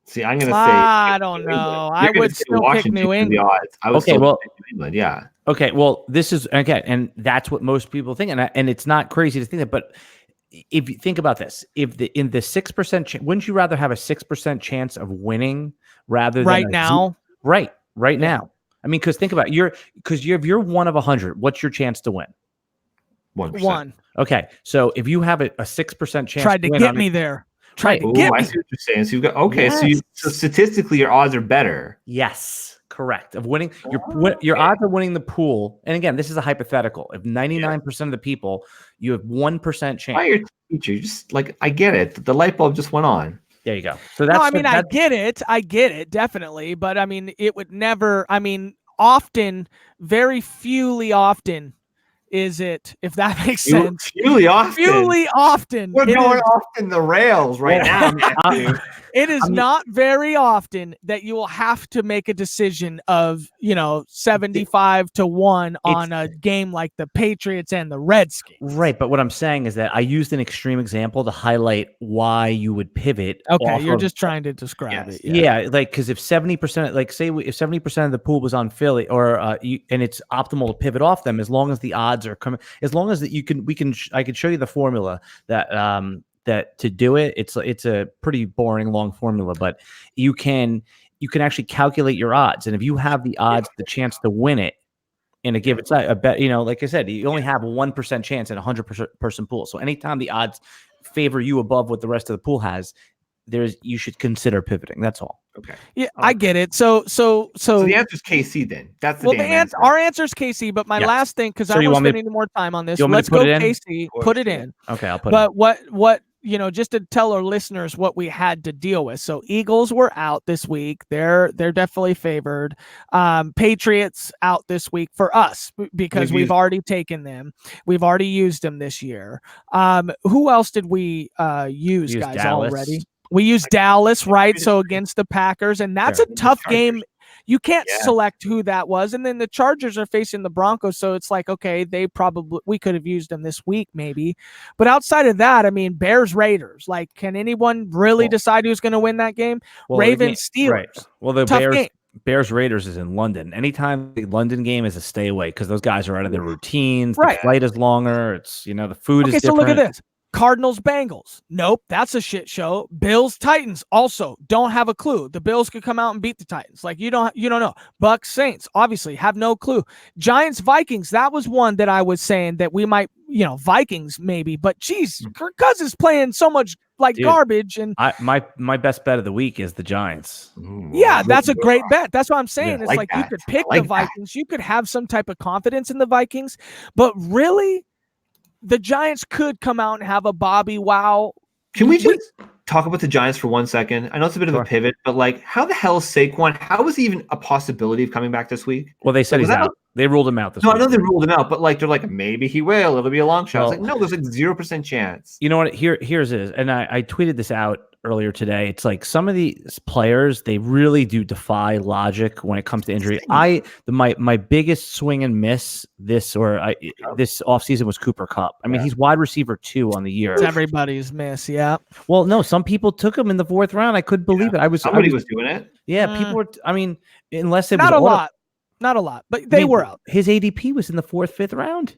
See, I'm going to say I don't know. I would still pick New England. I would still pick New England. Yeah. Okay, well, this is and that's what most people think, and it's not crazy to think that. But if you think about this, in the 6%, wouldn't you rather have a 6% chance of winning rather than now? Right now. I mean, because think about it, if you're 1 of 100, what's your chance to win? 1%. 1. Okay, so if you have a 6% chance, tried to get me there. I see what you're saying. So you've got so statistically your odds are better. Yes. Correct. Of winning your odds of winning the pool. And again, this is a hypothetical. If 99% of the people, you have 1% chance. Why your teacher? Just like I get it. The light bulb just went on. There you go. So that's I get it, definitely. But I mean, it would never, very fewly often is it, if that makes sense. Fewly often. We're going off in the rails right now. It is not very often that you will have to make a decision of 75-1 on a game like the Patriots and the Redskins. Right, but what I'm saying is that I used an extreme example to highlight why you would pivot. Okay, you're just trying to describe it. Yeah, like because if 70%, if 70% of the pool was on Philly, or and it's optimal to pivot off them, as long as the odds are coming, as long as that I could show you the formula that to do it. It's a pretty boring long formula, but you can actually calculate your odds, and if you have the odds, the chance to win it in a given side, a bet, like I said, you only have a 1% chance in a 100-person pool. So anytime the odds favor you above what the rest of the pool has, you should consider pivoting. That's all. Okay. Yeah, I get it. So the answer is KC then. That's the answer. Our answer is KC, but my last thing, because I want to spend any more time on this. Let's go KC. Put it in. Okay, I'll put it. But what just to tell our listeners what we had to deal with. So Eagles were out this week. They're definitely favored. Patriots out this week for us because we've already taken them. We've already used them this year. Who else did we use, guys, Dallas. already? We used Dallas, right? So against the Packers, and that's a tough game. You can't select who that was. And then the Chargers are facing the Broncos. So it's like, okay, we could have used them this week maybe. But outside of that, I mean, Bears, Raiders, like, can anyone really decide who's going to win that game? Well, Ravens, Steelers. Right. Well, the tough game. Bears Raiders is in London. Anytime the London game is a stay away because those guys are out of their routines. Right. The flight is longer. It's, the food is different. So look at this. Cardinals, Bengals. Nope, that's a shit show. Bills, Titans. Also, don't have a clue. The Bills could come out and beat the Titans. Like, you don't know. Bucks, Saints, obviously have no clue. Giants, Vikings. That was one that I was saying that we might, Vikings maybe. But geez, Kirk Cousins playing so much garbage. And my best bet of the week is the Giants. Yeah, that's a great bet. That's what I'm saying. It's like you could pick the Vikings. That. You could have some type of confidence in the Vikings, but really, the Giants could come out and have a Bobby Wow. Can we just talk about the Giants for 1 second? I know it's a bit of a pivot, but like, how the hell is Saquon? How is he even a possibility of coming back this week? Well, they said he's out. They ruled him out this week. I know they ruled him out, but like, they're like, maybe he will. It'll be a long shot. I was like, no, there's like 0% chance. You know what? Here's it. And I tweeted this out earlier today. It's like some of these players, they really do defy logic when it comes to injury. My biggest swing and miss this offseason was Cooper Kupp. I mean, he's wide receiver 2 on the year. It's everybody's miss, yeah. Well, no, some people took him in the 4th round. I couldn't believe it. Somebody was doing it. Yeah, people were. I mean, unless it was not a lot, but they were out. His ADP was in the 4th, 5th round.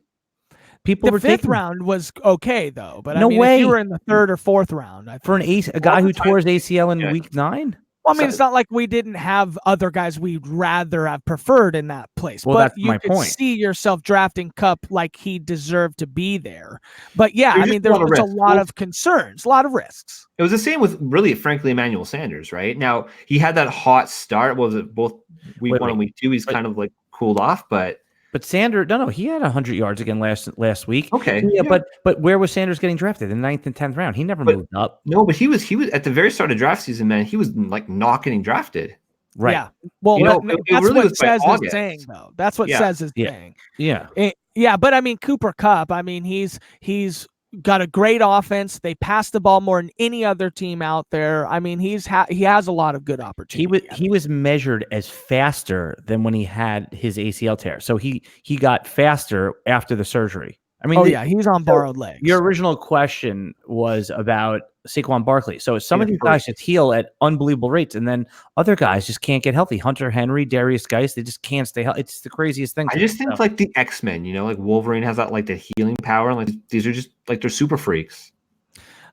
People were 5th round was okay though, but no way. If you were in the 3rd or 4th round for a guy who tore his ACL in week 9. Well, I mean, it's not like we didn't have other guys we'd rather have preferred in that place. Well, but that's you my could point. See yourself drafting Kupp like he deserved to be there. But yeah, I mean, there's a lot of concerns, a lot of risks. It was the same with, really, frankly, Emmanuel Sanders, right? Now, he had that hot start. What was it, both week 1 and week 2? He's kind of like cooled off, but Sanders, no, he had 100 yards again last week. Okay, yeah. But where was Sanders getting drafted? In the 9th and 10th round. He never moved up. No, but he was at the very start of draft season, man. He was like not getting drafted. Right. Yeah. Well, that's really what Says is saying, though. That's what Says is saying. Yeah. Yeah, but I mean, Cooper Kupp. I mean, he's got a great offense. They pass the ball more than any other team out there. I mean, he has a lot of good opportunity. He was measured as faster than when he had his ACL tear. So he got faster after the surgery. I mean, he's on borrowed legs. Your original question was about Saquon Barkley. So some of these guys just heal at unbelievable rates, and then other guys just can't get healthy. Hunter Henry, Darius Geis, they just can't stay healthy. It's the craziest thing. I just think like the X-Men, like Wolverine has that like the healing power, and like these are just like they're super freaks.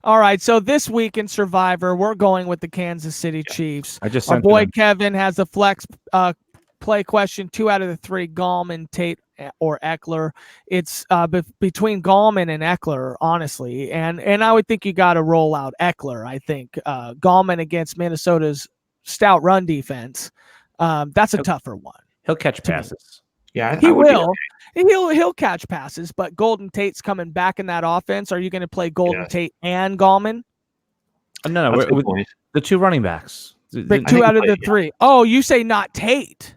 All right, so this week in Survivor, we're going with the Kansas City Chiefs. Our boy Kevin has a flex play question. 2 out of the 3, Gallman, Tate, or Eckler. It's between Gallman and Eckler, honestly, and I would think you got to roll out Eckler. I think Gallman against Minnesota's stout run defense. That's a tougher one. He'll catch passes. Yeah, he will. He'll catch passes, but Golden Tate's coming back in that offense. Are you going to play Golden Tate and Gallman? No, the 2 running backs. But 2 out of the 3. Oh, you say not Tate.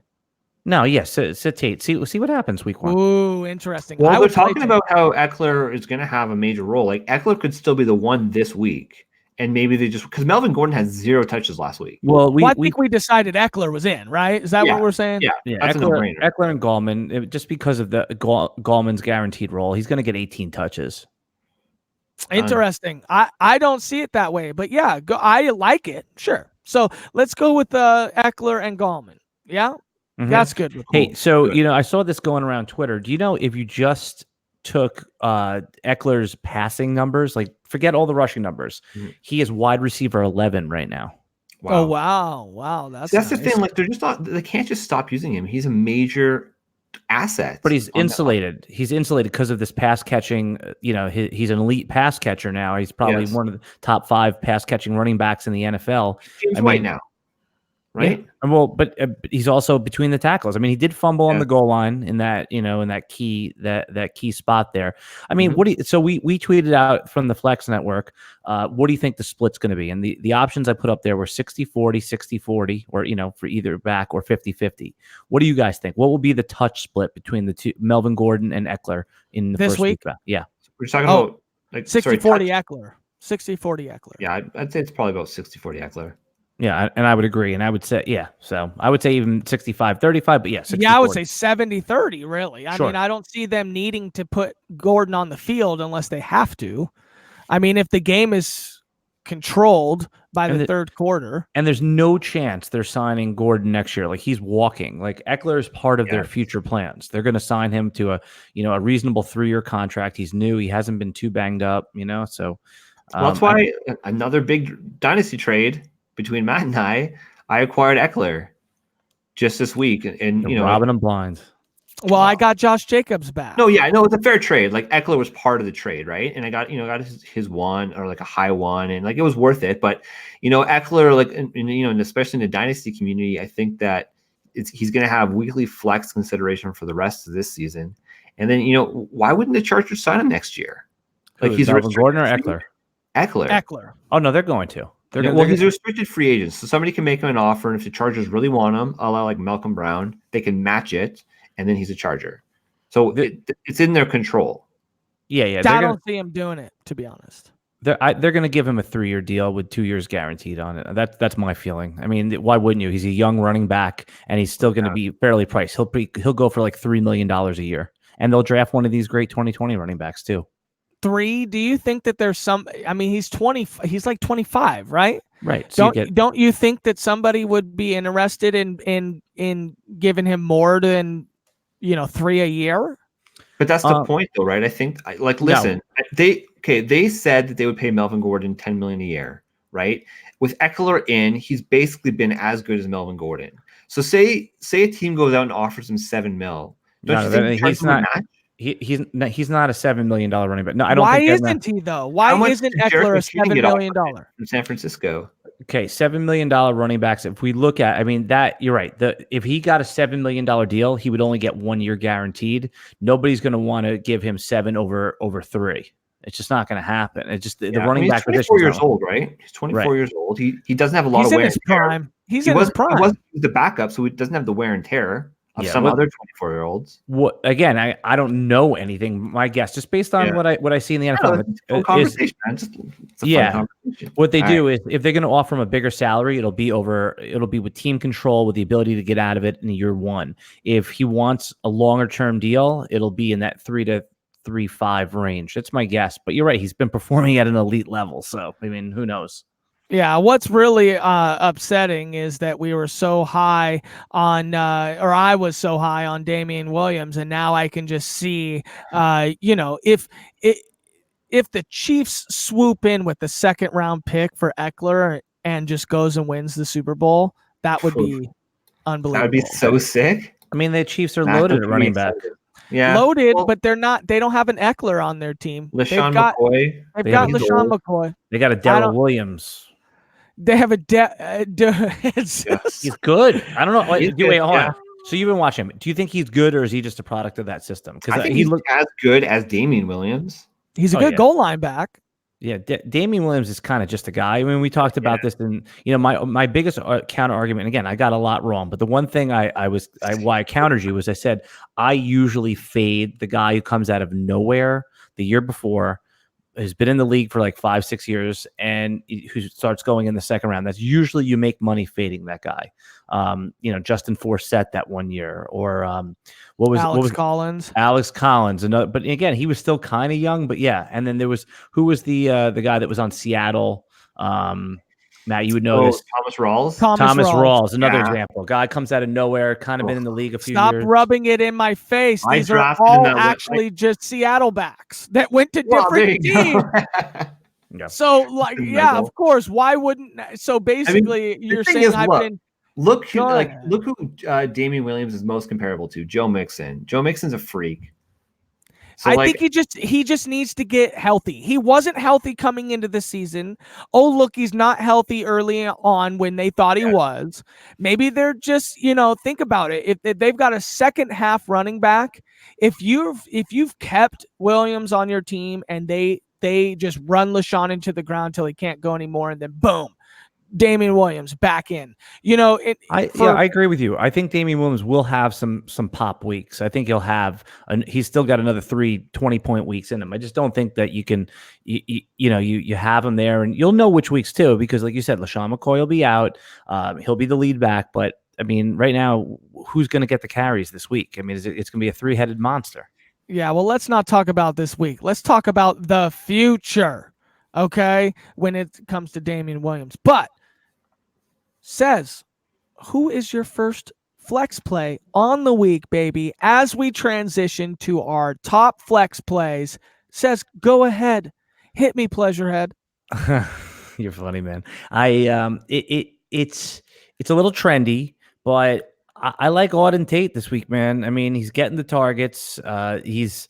No, yes, it's Tate. See what happens week 1. Ooh, interesting. Well, we're talking about how Eckler is going to have a major role. Like Eckler could still be the one this week, and maybe they just because Melvin Gordon had 0 touches last week. Well, I think we decided Eckler was in, right? Is that what we're saying? Yeah. That's Eckler and Gallman, just because of the Gallman's guaranteed role, he's going to get 18 touches. Interesting. I don't see it that way, but yeah, I like it. Sure. So let's go with Eckler and Gallman. Yeah. Mm-hmm. That's good. Hey, so I saw this going around Twitter. Do you know if you just took Eckler's passing numbers, like forget all the rushing numbers, he is wide receiver 11 right now. Wow. Oh wow! That's the thing. Like they're just not. They can't just stop using him. He's a major asset. But he's insulated. He's insulated because of this pass catching. He's an elite pass catcher now. He's probably one of the top 5 pass catching running backs in the NFL. Right now. right? Yeah. And well, but he's also between the tackles. I mean, he did fumble on the goal line in that, in that key spot there. I mean, so we tweeted out from the Flex Network, what do you think the split's going to be? And the options I put up there were 60-40, 60-40, or, for either back, or 50-50. What do you guys think? What will be the touch split between the two, Melvin Gordon and Eckler, in the this first week? Yeah. We're talking about like 60-40 Eckler. 60-40 Eckler. Yeah, I'd say it's probably about 60-40 Eckler. Yeah, and I would agree. And I would say, so I would say even 65-35, but yeah, 60-40. Yeah, I would say 70-30, really. I mean, I don't see them needing to put Gordon on the field unless they have to. I mean, if the game is controlled by the third quarter. And there's no chance they're signing Gordon next year. Like, he's walking. Like, Eckler is part of their future plans. They're going to sign him to a reasonable 3-year contract. He's new. He hasn't been too banged up, so. Well, that's why another big dynasty trade between Matt and I acquired Eckler just this week, and robbing him blind. Well, I got Josh Jacobs back. No, yeah, I know it's a fair trade. Like, Eckler was part of the trade, right? And I got his one, or like a high one, and like it was worth it. But Eckler, like, and especially in the dynasty community, I think that he's going to have weekly flex consideration for the rest of this season. And then why wouldn't the Chargers sign him next year? Like, he's Melvin Gordon or Eckler? Eckler. Oh no, they're going to. He's a restricted free agent, so somebody can make him an offer, and if the Chargers really want him, a la like Malcolm Brown, they can match it, and then he's a Charger. So it's in their control. Yeah. I don't see him doing it, to be honest. They're going to give him a 3-year deal with 2 years guaranteed on it. That's my feeling. I mean, why wouldn't you? He's a young running back, and he's still going to be fairly priced. He'll go for like $3 million a year, and they'll draft one of these great 2020 running backs too. 3? Do you think that there's some? I mean, he's 20. He's like 25, right? Right. So don't you think that somebody would be interested in giving him more than 3 a year? But that's the point, though, right? I think, listen, they said that they would pay Melvin Gordon $10 million a year, right? With Eckler in, he's basically been as good as Melvin Gordon. So say a team goes out and offers him $7 million. Don't you think he's not? He's not a $7 million running back. No, I don't. Why isn't he though? Why isn't Eckler a $7 million from San Francisco? Okay, $7 million running backs. If we look at, you're right. If he got a $7 million deal, he would only get 1 year guaranteed. Nobody's going to want to give him 7 over 3. It's just not going to happen. It's just the running back position. He's 24 years old, right? He's 24 years old. He doesn't have a lot of wear and tear. He's in his prime. He wasn't the backup, so he doesn't have the wear and tear of some other 24-year-olds. What again? I don't know anything. My guess, just based on what I see in the NFL, what they do is, if they're going to offer him a bigger salary, it'll be with team control, with the ability to get out of it in year 1. If he wants a longer term deal, it'll be in that 3 to 3.5 range. That's my guess. But you're right; he's been performing at an elite level. So who knows? Yeah, what's really upsetting is that we were so high on, or I was so high on Damian Williams, and now I can just see, if the Chiefs swoop in with the 2nd round pick for Eckler and just goes and wins the Super Bowl, that would be unbelievable. That would be so sick. I mean, the Chiefs are loaded at running back. Yeah, loaded, but they're not. They don't have an Eckler on their team. LaShawn McCoy. They've got LaShawn McCoy. They got a Darrell Williams. They have a he's good. I don't know. Wait, hold on. So you've been watching him. Do you think he's good, or is he just a product of that system? Because I think he looks as good as Damian Williams. He's a good goal line back. Yeah, Damian Williams is kind of just a guy. I mean, we talked about this, and my biggest counter argument. Again, I got a lot wrong, but the one thing why I countered you was I said I usually fade the guy who comes out of nowhere the year before, has been in the league for like 5-6 years, and who starts going in the 2nd round. That's usually you make money fading that guy. Justin Forsett that 1 year, or Alex Collins. Alex Collins, but again, he was still kind of young. But yeah, and then there was the guy that was on Seattle. Matt, you would know this. Thomas Rawls. Thomas Rawls, another example. Guy comes out of nowhere, kind of been in the league a few years. Stop rubbing it in my face. These are all actually just Seattle backs that went to different teams. Yeah. So, of course. Why wouldn't? So basically, you're saying look who Damian Williams is most comparable to. Joe Mixon. Joe Mixon's a freak. So I think he just needs to get healthy. He wasn't healthy coming into the season. Oh, look, he's not healthy early on when they thought he was. Maybe they're just, think about it. If they've got a second half running back, if you've kept Williams on your team and they just run LaShawn into the ground till he can't go anymore, and then boom, Damian Williams back in. I agree with you. I think Damian Williams will have some pop weeks. I think he's still got another 3 20-point weeks in him. I just don't think that you can, you have him there, and you'll know which weeks too, because like you said, LaShawn McCoy will be out. He'll be the lead back, but I mean, right now, who's going to get the carries this week? I mean, it's going to be a 3-headed monster. Yeah, well, let's not talk about this week. Let's talk about the future, okay, when it comes to Damian Williams. But says, who is your first flex play on the week, baby? As we transition to our top flex plays, says, go ahead, hit me, Pleasurehead. You're funny, man. It's a little trendy, but I like Auden Tate this week, man. I mean, he's getting the targets. He's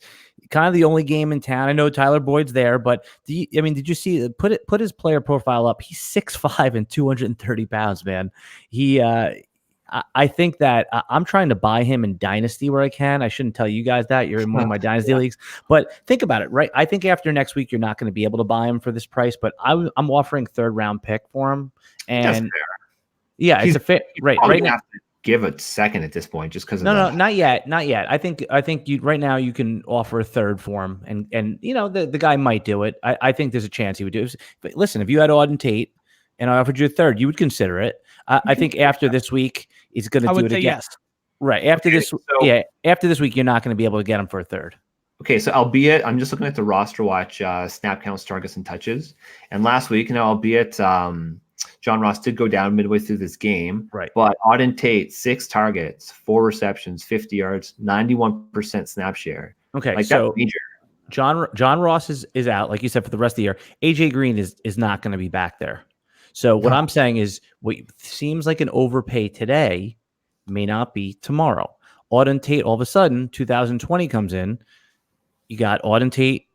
kind of the only game in town. I know Tyler Boyd's there, but did you see put his player profile up? He's 6'5" and 230 pounds, man. I think that I'm trying to buy him in Dynasty where I can. I shouldn't tell you guys that. You're in one of my Dynasty leagues. But think about it, right? I think after next week, you're not going to be able to buy him for this price, but I'm offering 3rd-round pick for him. And yeah, it's a fair right now. Give a second at this point, just because. No, not yet. I think you right now you can offer a 3rd for him, and the guy might do it. I think there's a chance he would do it. But listen, if you had Auden Tate and I offered you a 3rd, you would consider it. I think after this week, he's going to do it again. Yes. Right after after this week, you're not going to be able to get him for a 3rd. Okay, so albeit I'm just looking at the roster watch, snap counts, targets, and touches, and last week, albeit John Ross did go down midway through this game, right? But Auden Tate, 6 targets, 4 receptions, 50 yards, 91% snap share. Okay, like so that's major. John Ross is out, like you said, for the rest of the year. AJ Green is not going to be back there. So what I'm saying is, what seems like an overpay today may not be tomorrow. Auden Tate, all of a sudden, 2020 comes in. You got Auden Tate.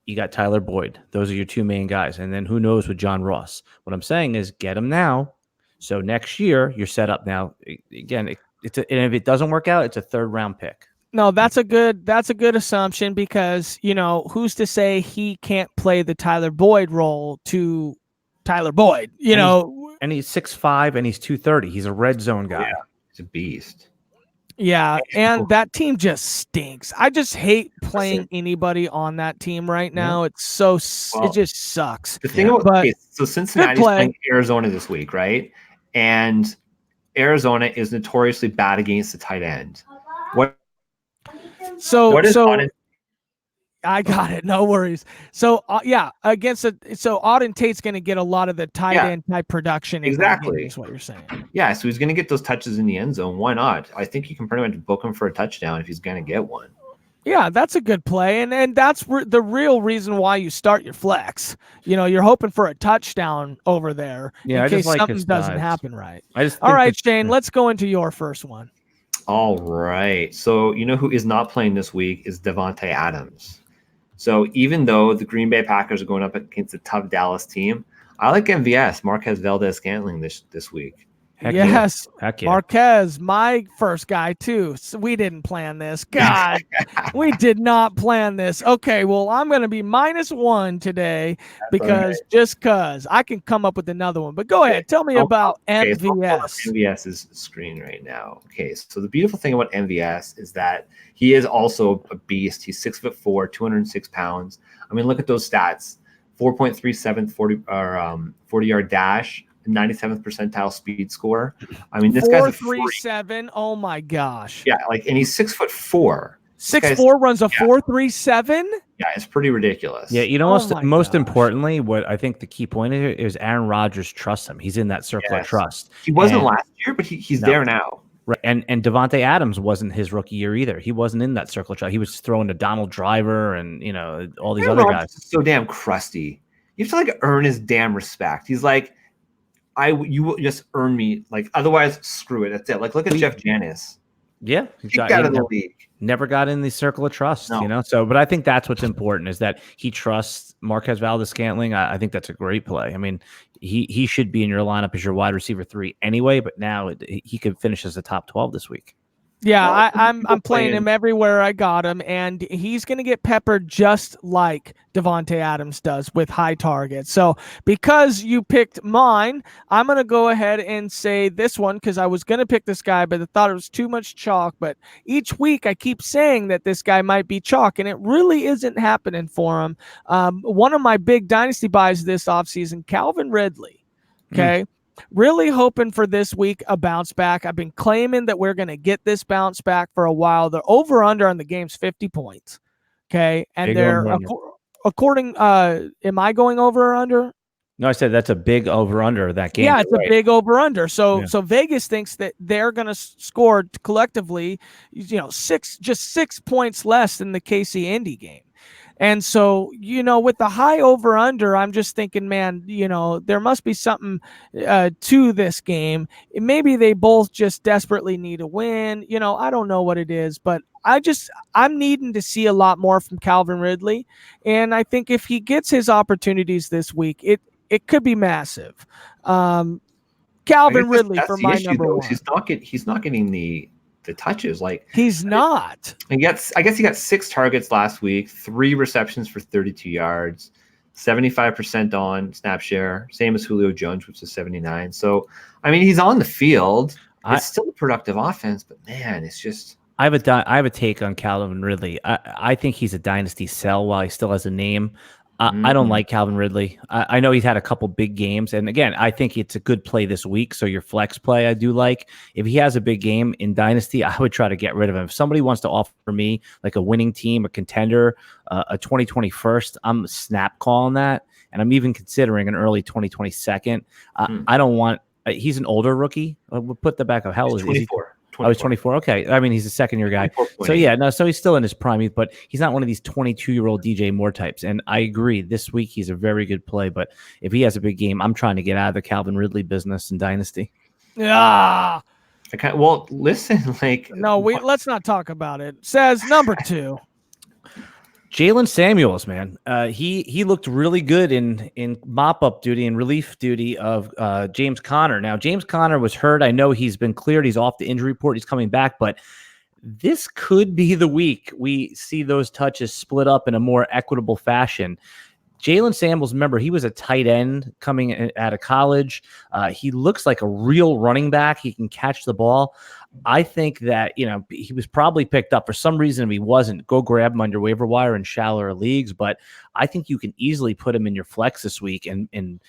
You got Tyler Boyd. Those are your 2 main guys. And then who knows with John Ross. What I'm saying is get him now. So next year, you're set up now. Again, and if it doesn't work out, it's a 3rd-round pick. No, that's a good assumption, because, who's to say he can't play the Tyler Boyd role to Tyler Boyd, and he's 6'5" and he's 230. He's a red zone guy. Yeah, he's a beast. Yeah, and that team just stinks. I just hate playing anybody on that team right now. It's it just sucks. The thing about so Cincinnati's playing Arizona this week, right? And Arizona is notoriously bad against the tight end. What is I got it. No worries. So against so Auden Tate's going to get a lot of the tight end type production. Exactly, is what you're saying. Yeah, so he's going to get those touches in the end zone. Why not? I think you can pretty much book him for a touchdown if he's going to get one. Yeah, that's a good play, and that's the real reason why you start your flex. You're hoping for a touchdown over there in case something doesn't happen right. All right, Shane, let's go into your first one. All right. So who is not playing this week is Davante Adams. So even though the Green Bay Packers are going up against a tough Dallas team, I like MVS, Marquez Valdez-Scantling this week. Heck yes, yeah. Marquez, my first guy too. So we didn't plan this. God, we did not plan this. Okay, well, I'm going to be -1 today just because I can come up with another one. But go ahead, tell me about MVS. So MVS's screen right now. Okay, so the beautiful thing about MVS is that he is also a beast. He's 6'4", 206 pounds. I mean, look at those stats: 4.37 40-yard dash. 97th percentile speed score. I mean, this guy's a 4.37. Oh my gosh. Yeah, and he's 6'4". 6'4" runs a 4.37. Yeah, it's pretty ridiculous. Yeah, most importantly, what I think the key point is Aaron Rodgers trusts him. He's in that circle of trust. He wasn't last year, but he's there now. Right, and Davante Adams wasn't his rookie year either. He wasn't in that circle of trust. He was throwing to Donald Driver and all these other guys. So damn crusty. You have to earn his damn respect. He's like, you will just earn me. Otherwise, screw it. That's it. Look at Jeff Janis. Yeah, Kicked out of the league. Never got in the circle of trust, No. you know. So, but I think that's what's important is that he trusts Marquez Valdes-Scantling. I think that's a great play. I mean, he should be in your lineup as your wide receiver 3 anyway, but now he could finish as a top 12 this week. Yeah, I'm playing him everywhere I got him, and he's going to get peppered just like Devontae Adams does with high targets. So because you picked mine, I'm going to go ahead and say this one because I was going to pick this guy, but I thought it was too much chalk. But each week I keep saying that this guy might be chalk, and it really isn't happening for him. One of my big dynasty buys this offseason, Calvin Ridley. Okay. Really hoping for this week a bounce back. I've been claiming that we're going to get this bounce back for a while. The over-under on the game's 50 points. Okay. And big they're, according, am I going over or under? No, I said that's a big over-under that game. Yeah, it's a big over-under. So Vegas thinks that they're going to score collectively, 6 points less than the KC Indy game. And so, with the high over under, I'm just thinking, man, there must be something to this game. Maybe they both just desperately need a win. I don't know what it is, but I'm needing to see a lot more from Calvin Ridley. And I think if he gets his opportunities this week, it could be massive. Calvin Ridley for my number one. He's not getting the touches. Like he's not. I guess he got 6 targets last week, 3 receptions for 32 yards, 75% on snap share, same as Julio Jones, which is 79. So I mean, he's on the field. It's still a productive offense, but man, it's just. I have a take on Calvin Ridley. I think he's a dynasty sell while he still has a name. I don't like Calvin Ridley. I know he's had a couple big games. And again, I think it's a good play this week. So your flex play, I do like. If he has a big game in Dynasty, I would try to get rid of him. If somebody wants to offer me like a winning team, a contender, a 2021st, I'm snap calling that. And I'm even considering an early 2022nd. I don't want, he's an older rookie. We'll put the back of hell. He's 24. Oh, he's 24. Okay. I mean, he's a second-year guy. So, so he's still in his prime, but he's not one of these 22-year-old DJ Moore types. And I agree. This week, he's a very good play. But if he has a big game, I'm trying to get out of the Calvin Ridley business in Dynasty. Yeah. Okay. Well, listen, No, let's not talk about it. Says number 2. Jalen Samuels, man, he looked really good in mop-up duty and relief duty of James Conner. Now, James Conner was hurt. I know he's been cleared. He's off the injury report. He's coming back, but this could be the week we see those touches split up in a more equitable fashion. Jalen Samuels, remember, he was a tight end coming out of college. He looks like a real running back. He can catch the ball. I think that, he was probably picked up for some reason. If he wasn't, go grab him on your waiver wire in shallower leagues. But I think you can easily put him in your flex this week. And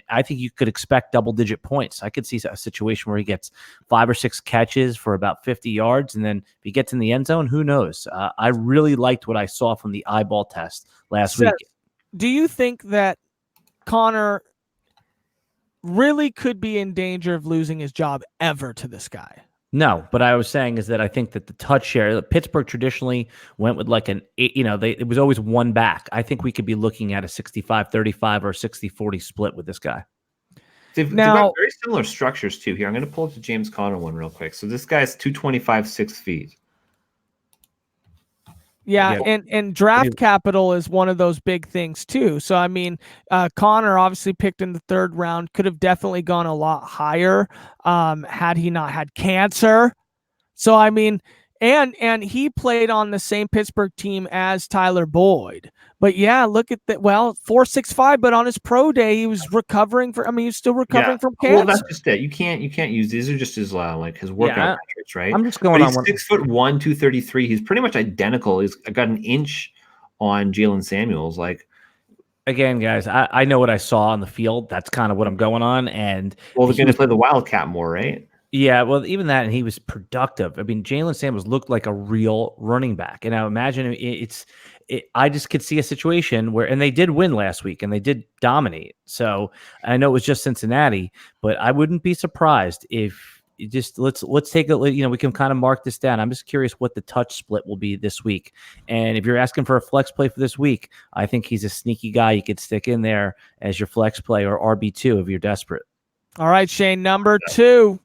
I think you could expect double-digit points. I could see a situation where he gets 5 or 6 catches for about 50 yards. And then if he gets in the end zone, who knows? I really liked what I saw from the eyeball test last week. Do you think that Connor really could be in danger of losing his job ever to this guy? No, but I was saying is that I think that the touch share, Pittsburgh traditionally went with like it was always one back. I think we could be looking at a 65-35 or 60-40 split with this guy. They've got very similar structures too here. I'm going to pull up the James Conner one real quick. So this guy's 225, 6 feet. Yeah, and draft capital is one of those big things too. So I mean, Connor obviously picked in the 3rd round, could have definitely gone a lot higher had he not had cancer. So I mean, and he played on the same Pittsburgh team as Tyler Boyd. But yeah, look at that. Well, 4.65, but on his pro day, he was recovering he's still recovering from cancer. Well, that's just it. You can't use these are just his his workout metrics, right? I'm just going on. He's 6'1", 233. He's pretty much identical. He's got an inch on Jalen Samuels. Again, guys, I know what I saw on the field. That's kind of what I'm going on. And they're going to play the Wildcat more, right? Yeah, well, even that, and he was productive. I mean, Jalen Samuels looked like a real running back. And I imagine I just could see a situation where, and they did win last week, and they did dominate. So I know it was just Cincinnati, but I wouldn't be surprised if you just let's take a, we can kind of mark this down. I'm just curious what the touch split will be this week. And if you're asking for a flex play for this week, I think he's a sneaky guy you could stick in there as your flex play or RB2 if you're desperate. All right, Shane, number 2.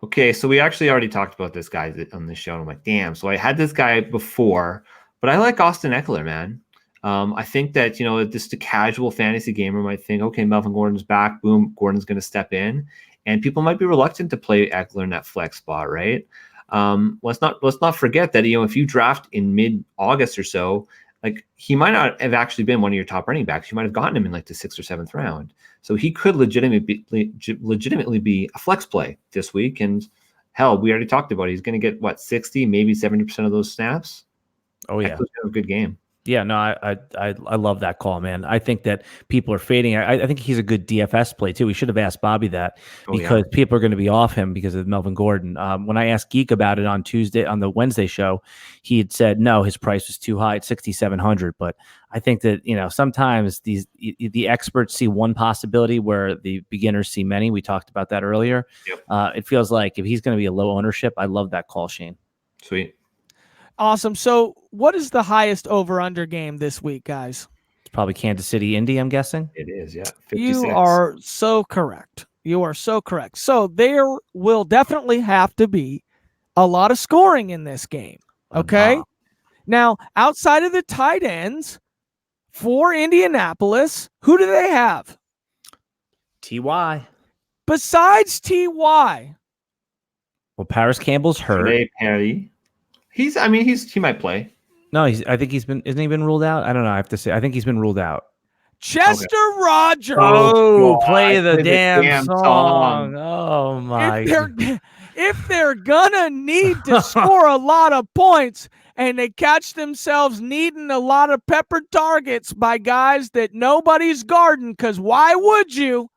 Okay, so we actually already talked about this guy on the show. And I'm like, damn. So I had this guy before, but I like Austin Eckler, man. I think that, just a casual fantasy gamer might think, okay, Melvin Gordon's back. Boom, Gordon's going to step in. And people might be reluctant to play Eckler in that flex spot, right? Let's not forget that, if you draft in mid-August or so, like he might not have actually been one of your top running backs. You might have gotten him in like the 6th or 7th round. So he could legitimately be a flex play this week. And hell, we already talked about it. He's going to get 60, maybe 70% of those snaps. Oh yeah, Eckler's gonna have a good game. Yeah, no, I love that call, man. I think that people are fading. I think he's a good DFS play too. We should have asked Bobby that because people are going to be off him because of Melvin Gordon. When I asked Geek about it on the Wednesday show, he had said no, his price was too high at 6,700. But I think that sometimes the experts see one possibility where the beginners see many. We talked about that earlier. Yep. It feels like if he's going to be a low ownership, I love that call, Shane. Sweet. Awesome. So what is the highest over-under game this week, guys? It's probably Kansas City, Indy, I'm guessing. It is, yeah. 56. You are so correct. You are so correct. So there will definitely have to be a lot of scoring in this game, okay? Now, outside of the tight ends for Indianapolis, who do they have? T.Y. Besides T.Y. Well, Paris Campbell's hurt. Trey Perry. He might play. No, isn't he been ruled out? I don't know. I have to say, I think he's been ruled out. Chester Rogers. Oh, play the damn song. Oh my. If they're gonna need to score a lot of points and they catch themselves needing a lot of peppered targets by guys that nobody's guarding, because why would you?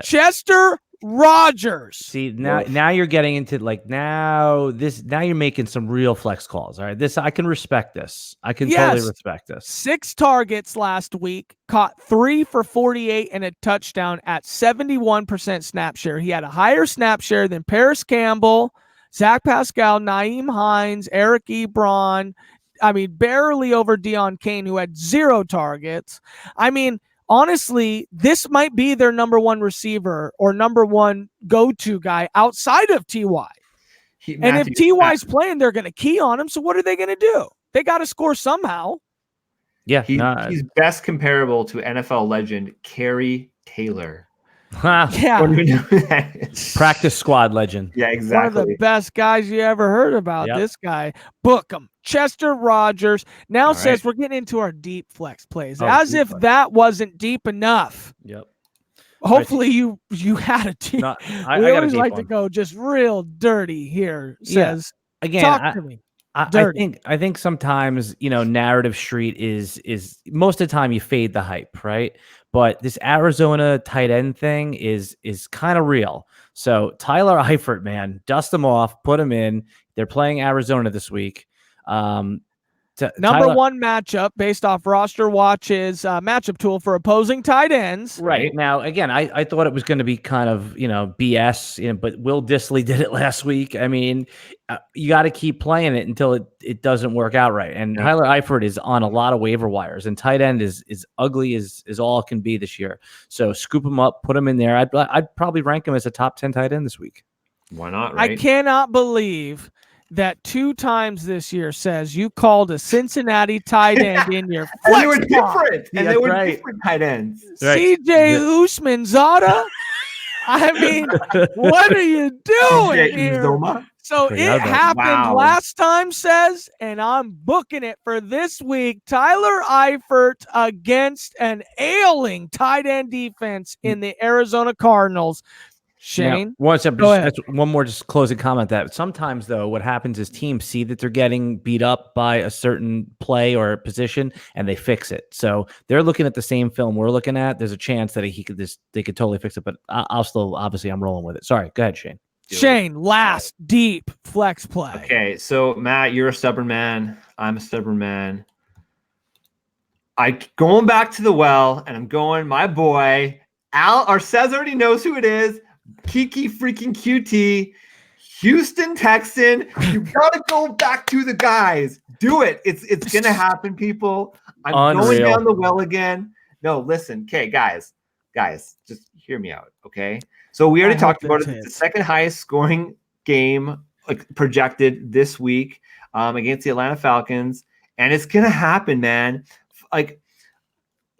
Chester Rogers. See, now you're getting into now you're making some real flex calls. All right. I can respect this. I can totally respect this. 6 targets last week, caught 3 for 48 and a touchdown at 71% snap share. He had a higher snap share than Paris Campbell, Zach Pascal, Nyheim Hines, Eric Ebron. Barely over Deion Kane, who had 0 targets. Honestly, this might be their number one receiver or number one go-to guy outside of T.Y. And if T.Y.'s playing, they're going to key on him. So what are they going to do? They got to score somehow. Yeah. He's best comparable to NFL legend Kerry Taylor. Yeah. Practice squad legend. Yeah, exactly. One of the best guys you ever heard about. This guy. Book him. Chester Rogers now says we're getting into our deep flex plays. As if that wasn't deep enough. Yep. Hopefully you had a team. We always like to go just real dirty here. Says again. Talk to me. I think sometimes Narrative Street is most of the time you fade the hype, right? But this Arizona tight end thing is kind of real. So Tyler Eifert, man, dust him off, put him in. They're playing Arizona this week. Number one matchup based off Roster Watch's matchup tool for opposing tight ends. Right. Now, again, I thought it was going to be kind of, BS, but Will Dissly did it last week. You got to keep playing it until it doesn't work out right. And Tyler Eifert is on a lot of waiver wires, and tight end is ugly as all it can be this year. So scoop him up, put him in there. I'd probably rank him as a top 10 tight end this week. Why not, right? I cannot believe that 2 times this year says you called a Cincinnati tight end in your flex. And they were different. And they were different tight ends. CJ Usman-Zada? What are you doing here? So it happened last time, says, and I'm booking it for this week. Tyler Eifert against an ailing tight end defense in the Arizona Cardinals. Shane, one more just closing comment. That sometimes, though, what happens is teams see that they're getting beat up by a certain play or position, and they fix it. So they're looking at the same film we're looking at. There's a chance that they could totally fix it, but I'll still, obviously, I'm rolling with it. Sorry, go ahead, Shane. Shane, last deep flex play. Okay, so Matt, you're a stubborn man. I'm a stubborn man. Going back to the well, and I'm going my boy Al. Or Sez already knows who it is. Kiki freaking QT, Houston Texan. You gotta go back to the guys. Do it. It's gonna happen, people. I'm going down the well again. No, listen. Okay, guys, just hear me out. Okay. So we already talked about it. It's the second highest scoring game like projected this week against the Atlanta Falcons, and it's gonna happen, man. Like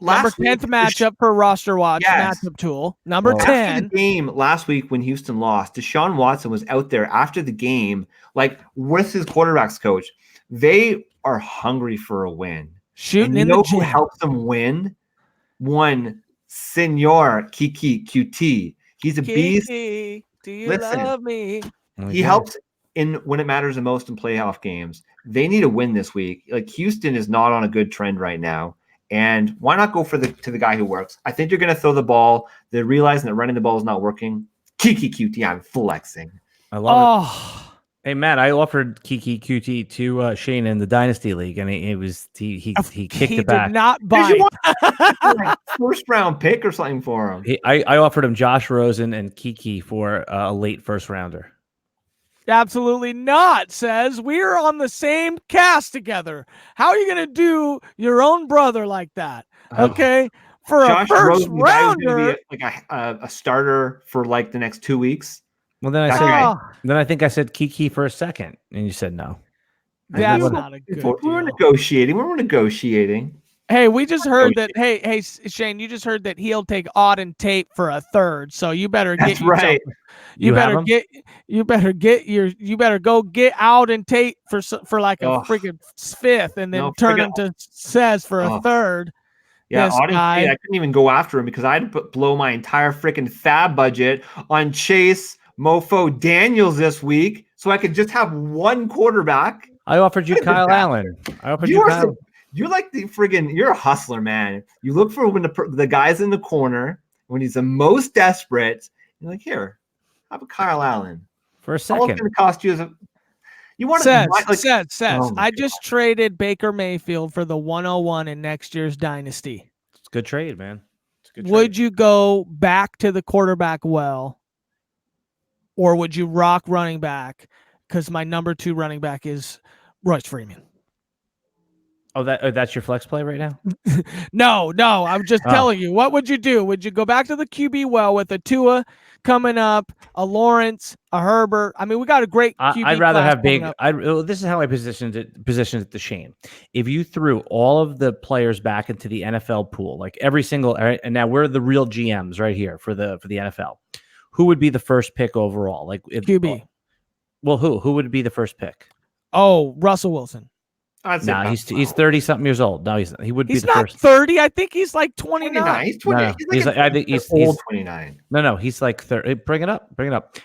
number 10th matchup for roster watch matchup tool. Number 10. After the game last week when Houston lost, Deshaun Watson was out there after the game, like with his quarterbacks coach. They are hungry for a win. Shooting and in the gym. Who helps them win? One Senor Kiki QT. He's a beast. Do you love me? He helps in when it matters the most in playoff games. They need a win this week. Like Houston is not on a good trend right now. And why not go for the guy who works? I think they're going to throw the ball. They're realizing that running the ball is not working. Kiki QT, I'm flexing. I love it. Hey Matt, I offered Kiki QT to Shane in the Dynasty League, and he kicked it back. Did not bite. Like first round pick or something for him. I offered him Josh Rosen and Kiki for a late first rounder. Absolutely not, says we're on the same cast together. How are you going to do your own brother like that? Okay. For Josh a first Rosen, rounder, be like a starter for like the next 2 weeks. Well, then I think I said Kiki for a second, and you said no. That's not a good deal. We're negotiating. Hey, we just heard that. Hey, Shane, you just heard that he'll take Auden Tate for a third. So you better get. That's right. You better go get Auden Tate for like a freaking fifth, and then turn him to Cez for a third. Yeah, Auden Tate, I couldn't even go after him because I had to blow my entire freaking fab budget on Chase Mofo Daniels this week, so I could just have one quarterback. I offered you Kyle Allen. You're like the friggin', you're a hustler, man. You look for when the guy's in the corner, when he's the most desperate, you're like, here, have a Kyle Allen. For a second. All it's going to cost you is you want to I just traded Baker Mayfield for the 101 in next year's Dynasty. It's a good trade, man. It's a good trade. Would you go back to the quarterback or would you rock running back? Because my number 2 running back is Royce Freeman. Oh, that's your flex play right now? No. I'm just telling you. What would you do? Would you go back to the QB with a Tua coming up, a Lawrence, a Herbert? I mean, we got a great QB. I'd rather have big. This is how I positioned it to Shane. If you threw all of the players back into the NFL pool, like every single, and now we're the real GMs right here for the NFL. Who would be the first pick overall? Like QB. Well, who would be the first pick? Oh, Russell Wilson. No, he's 30-something years old. No, he would be the first. He's not 30. I think he's like 29. He's 20. No, I think he's old 29. No, he's like 30. Bring it up.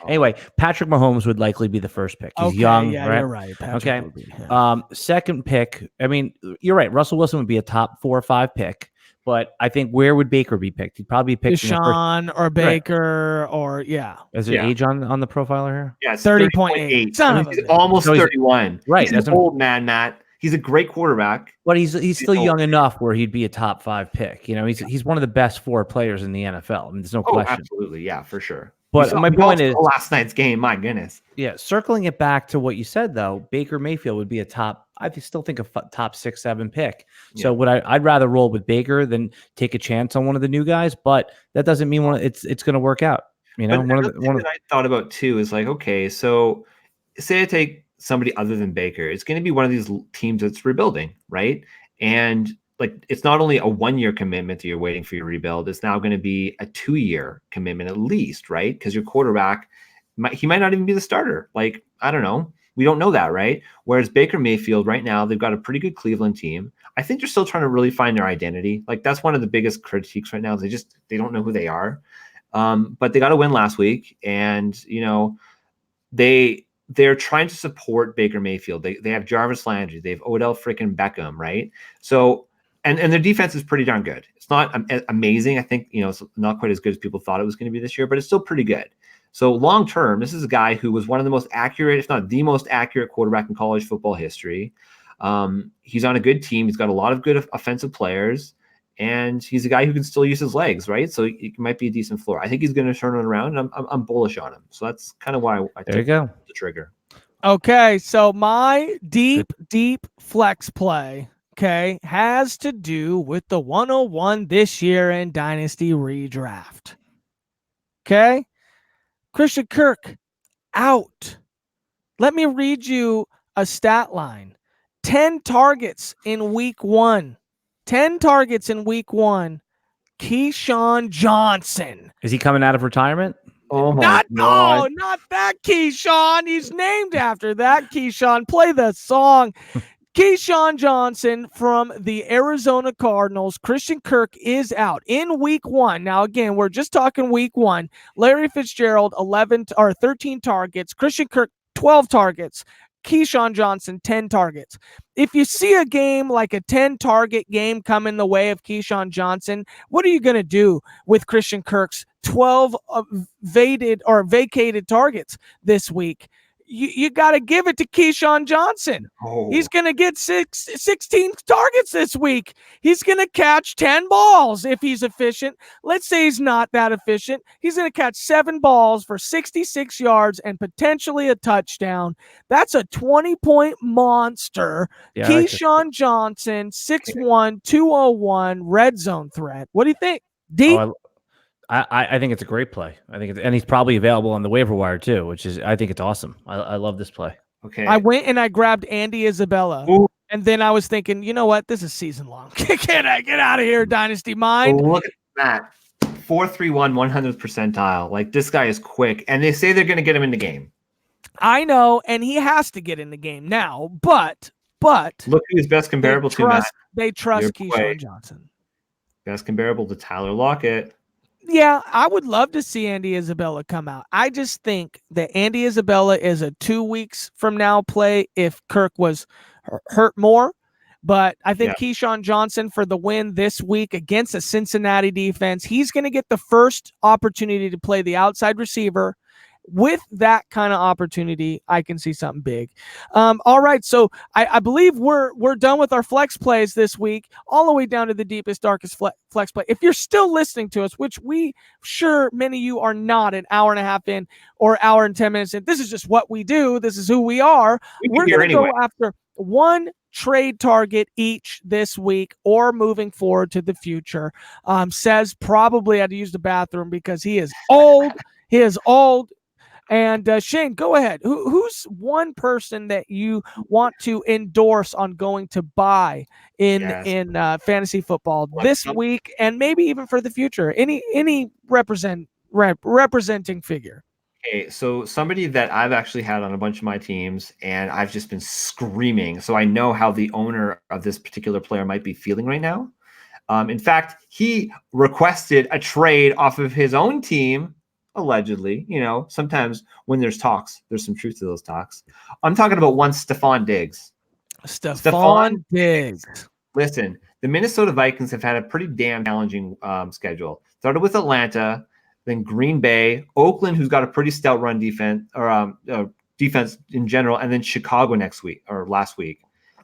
Anyway, Patrick Mahomes would likely be the first pick. He's young, yeah, right? You're right. Patrick second pick. I mean, you're right. Russell Wilson would be a top 4 or 5 pick. But I think where would Baker be picked? He'd probably be picked Deshaun or Baker or Is there age on the profiler here? Yeah, 30.8. He's almost 31. Right. He's an old man, Matt. He's a great quarterback. But he's still young enough where he'd be a top 5 pick. You know, he's one of the best 4 players in the NFL. I mean, there's no question. Absolutely. Yeah, for sure. But my point is last night's game, my goodness. Yeah, circling it back to what you said though, Baker Mayfield would be a top, I still think a top 6, 7 pick. So I'd rather roll with Baker than take a chance on one of the new guys, but that doesn't mean it's going to work out. You know, one of the I thought about too is like, okay, so say I take somebody other than Baker, it's going to be one of these teams that's rebuilding, right? And like, it's not only a 1-year commitment that you're waiting for your rebuild, it's now going to be a 2-year commitment at least, right? Because your quarterback, he might not even be the starter. Like, I don't know. We don't know that, right? Whereas Baker Mayfield right now, they've got a pretty good Cleveland team. I think they're still trying to really find their identity. Like, that's one of the biggest critiques right now. They don't know who they are. But they got a win last week, and you know, they're trying to support Baker Mayfield. They have Jarvis Landry, they have Odell freaking Beckham, right? So and their defense is pretty darn good. It's not amazing. I think, you know, it's not quite as good as people thought it was going to be this year, but it's still pretty good. So long term, this is a guy who was one of the most accurate, if not the most accurate quarterback in college football history. He's on a good team. He's got a lot of good offensive players, and he's a guy who can still use his legs, right? So it might be a decent floor. I think he's going to turn it around, and I'm bullish on him. So that's kind of why I took the trigger. Okay, so my deep flex play, has to do with the 101 this year in Dynasty Redraft. Okay? Christian Kirk out Let me read you a stat line. 10 targets in week 1. 10 targets in week 1. Keyshawn Johnson. Is he coming out of retirement? Oh my God. Not that Keyshawn. He's named after that Keyshawn. Play the song. Keyshawn Johnson from the Arizona Cardinals. Christian Kirk is out in week 1. Now, again, we're just talking week 1. Larry Fitzgerald, 13 targets. Christian Kirk, 12 targets. Keyshawn Johnson, 10 targets. If you see a game like a 10-target game come the way of Keyshawn Johnson, what are you going to do with Christian Kirk's 12 vacated targets this week? You got to give it to Keyshawn Johnson. Oh. He's going to get 16 targets this week. He's going to catch 10 balls if he's efficient. Let's say he's not that efficient. He's going to catch 7 balls for 66 yards and potentially a touchdown. That's a 20-point monster. Yeah, Keyshawn Johnson, 6'1", 201, red zone threat. What do you think? D? Oh, I think it's a great play. And he's probably available on the waiver wire too, I think it's awesome. I love this play. Okay. I went and I grabbed Andy Isabella. Ooh. And then I was thinking, you know what? This is season long. Get out of here, Dynasty Mind. Look at that. 4.31, 100th percentile. Like, this guy is quick. And they say they're going to get him in the game. I know, and he has to get in the game now. But look who his best comparable to Matt. They trust Keyshawn Johnson. Best comparable to Tyler Lockett. Yeah, I would love to see Andy Isabella come out. I just think that Andy Isabella is a 2 weeks from now play if Kirk was hurt more. But I think Keyshawn Johnson for the win this week against a Cincinnati defense, he's going to get the first opportunity to play the outside receiver. With that kind of opportunity, I can see something big. All right, so I believe we're done with our flex plays this week, all the way down to the deepest, darkest flex play. If you're still listening to us, which we sure many of you are not an hour and a half in or hour and 10 minutes in, this is just what we do. This is who we are. We're going to go after one trade target each this week or moving forward to the future. Says probably had to use the bathroom because he is old. He is old. And Shane, go ahead. Who's one person that you want to endorse on going to buy in fantasy football this week and maybe even for the future? Any representing figure? Okay, so somebody that I've actually had on a bunch of my teams, and I've just been screaming. So I know how the owner of this particular player might be feeling right now. In fact, he requested a trade off of his own team. Allegedly, sometimes when there's talks, there's some truth to those talks. I'm talking about one Stephon Diggs. Stephon Diggs. Listen, the Minnesota Vikings have had a pretty damn challenging schedule. Started with Atlanta, then Green Bay, Oakland, who's got a pretty stout run defense or defense in general, and then Chicago last week.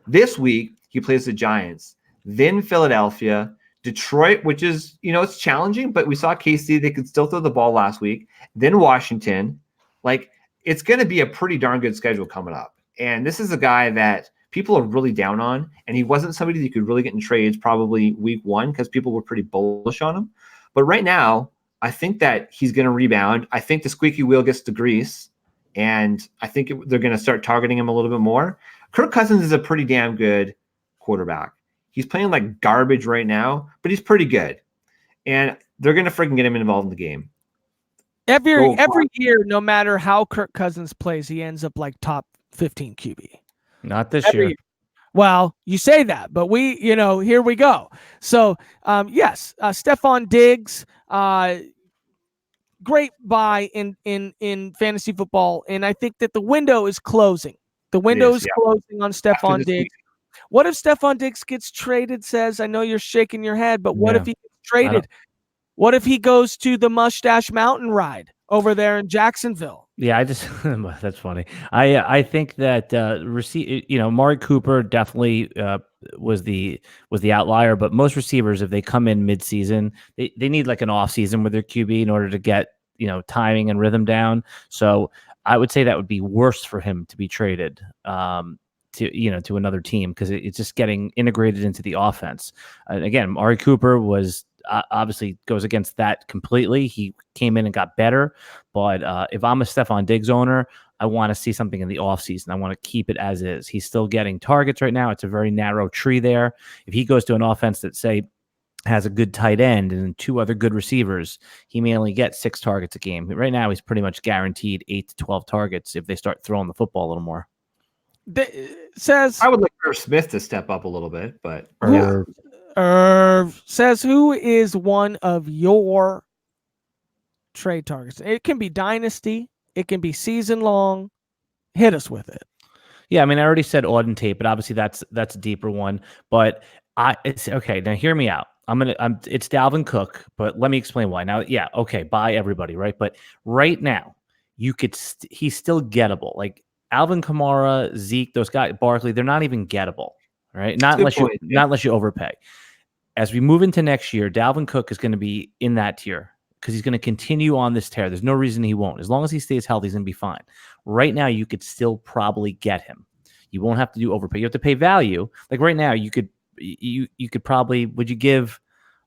This week, he plays the Giants, then Philadelphia, Detroit, which is, it's challenging, but we saw KC, they could still throw the ball last week. Then Washington. Like, it's going to be a pretty darn good schedule coming up. And this is a guy that people are really down on, and he wasn't somebody that you could really get in trades probably week 1 because people were pretty bullish on him. But right now, I think that he's going to rebound. I think the squeaky wheel gets the grease, and I think they're going to start targeting him a little bit more. Kirk Cousins is a pretty damn good quarterback. He's playing like garbage right now, but he's pretty good. And they're going to freaking get him involved in the game. Every year, no matter how Kirk Cousins plays, he ends up like top 15 QB. Not this year. Well, you say that, but here we go. So, yes, Stephon Diggs, great buy in fantasy football. And I think that the window is closing. The window is closing on Stephon Diggs. What if Stephon Diggs gets traded? I know you're shaking your head, but what if he gets traded? What if he goes to the Mustache Mountain Ride over there in Jacksonville? Yeah, that's funny. I think that Amari Cooper definitely was the outlier, but most receivers, if they come in mid-season, they need like an off season with their QB in order to get timing and rhythm down. I would say that would be worse for him to be traded to another team because it's just getting integrated into the offense. Again, Amari Cooper was obviously goes against that completely. He came in and got better, but if I'm a Stephon Diggs owner, I want to see something in the offseason. I want to keep it as is. He's still getting targets right now. It's a very narrow tree there. If he goes to an offense that, say, has a good tight end and 2 other good receivers, he may only get 6 targets a game. Right now, he's pretty much guaranteed 8 to 12 targets if they start throwing the football a little more. Says I would like Irv Smith to step up a little bit, but Irv says, who is one of your trade targets? It can be dynasty. It can be season long. Hit us with it. Yeah, I mean, I already said Auden Tate, but obviously that's a deeper one. But it's okay. Now hear me out. It's Dalvin Cook, but let me explain why. Now, yeah, okay, bye everybody, right? But right now, he's still gettable. Like Alvin Kamara, Zeke, those guys, Barkley, they're not even gettable, right? Not unless you overpay. As we move into next year, Dalvin Cook is going to be in that tier because he's going to continue on this tear. There's no reason he won't. As long as he stays healthy, he's going to be fine. Right now, you could still probably get him. You won't have to do overpay. You have to pay value. Like right now, you could probably, would you give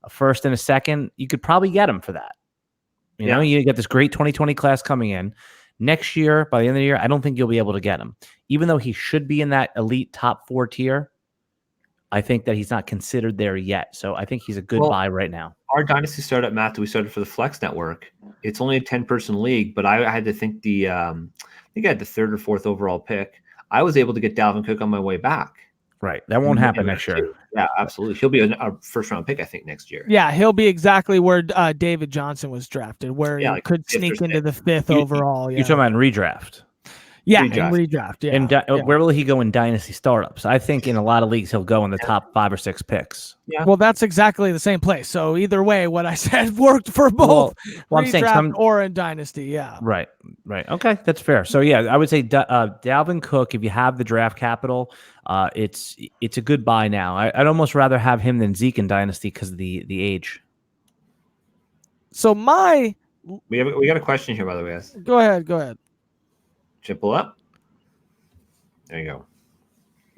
a first and a second? You could probably get him for that. You know, you get this great 2020 class coming in. Next year, by the end of the year, I don't think you'll be able to get him. Even though he should be in that elite top 4 tier, I think that he's not considered there yet. So I think he's a good buy right now. Our dynasty startup, Matt, that we started for the Flex Network, it's only a 10-person league, but I had to think I think I had the 3rd or 4th overall pick. I was able to get Dalvin Cook on my way back. Right. That won't happen next year. Yeah, absolutely. He'll be a first-round pick, I think, next year. Yeah, he'll be exactly where David Johnson was drafted, where he could sneak into the 5th overall. You're talking about in redraft. Yeah, redraft. Yeah. And where will he go in dynasty startups? I think in a lot of leagues he'll go in the top 5 or 6 picks. Yeah. Well, that's exactly the same place. So either way, what I said worked for both I'm saying or in dynasty. Yeah. Right. Okay, that's fair. So yeah, I would say Dalvin Cook, if you have the draft capital, it's a good buy now. I'd almost rather have him than Zeke in dynasty because of the age. So we got a question here, by the way. Go ahead. Should pull up? There you go.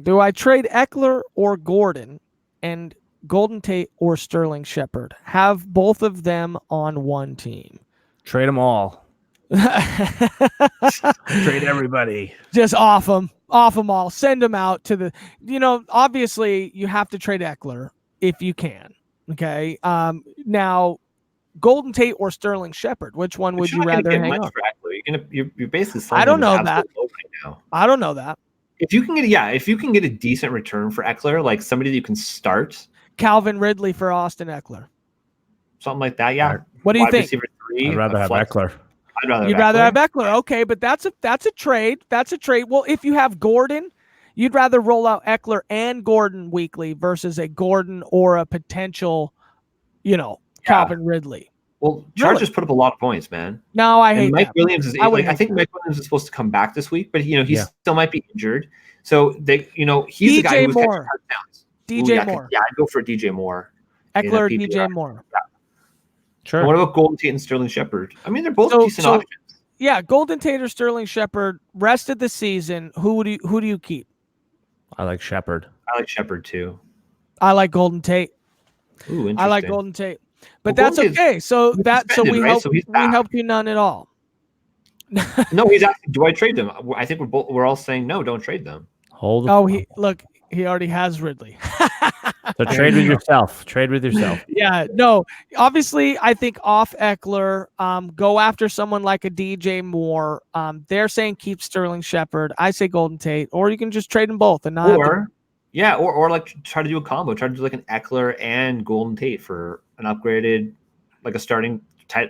Do I trade Eckler or Gordon and Golden Tate or Sterling Shepard? Have both of them on one team. Trade them all. Trade everybody. Just off them all. Send them out to the, obviously you have to trade Eckler if you can. Okay. Now, Golden Tate or Sterling Shepard, which one would you rather hang on? You're basically I don't know that. Now. I don't know that. If you can get a decent return for Eckler, like somebody that you can start, Calvin Ridley for Austin Eckler, something like that. Yeah. What do you think? I'd rather have Eckler. You'd rather have Eckler. Okay, but that's a trade. That's a trade. Well, if you have Gordon, you'd rather roll out Eckler and Gordon weekly versus a Gordon or a potential, Calvin Ridley. Well, Chargers put up a lot of points, man. No, I hate Mike that. Williams is. I think Mike Williams is supposed to come back this week, but he still might be injured. So he's the guy who was catching touchdowns. DJ Moore. I'd go for DJ Moore. Eckler, DJ Moore. Yeah. Sure. And what about Golden Tate and Sterling Shepard? I mean, they're both decent options. Yeah, Golden Tate or Sterling Shepard. Rest of the season, who do you keep? I like Shepard. I like Shepard too. I like Golden Tate. Ooh, interesting. I like Golden Tate. But that's okay. So we helped you none at all. No, he's asking, do I trade them? I think we're all saying no, don't trade them. He already has Ridley. So trade with yourself. Yeah, no. Obviously, I think off Eckler, go after someone like a DJ Moore. They're saying keep Sterling Shepard. I say Golden Tate, or you can just trade them both and not. Or like try to do a combo. Try to do like an Eckler and Golden Tate for an upgraded, like a starting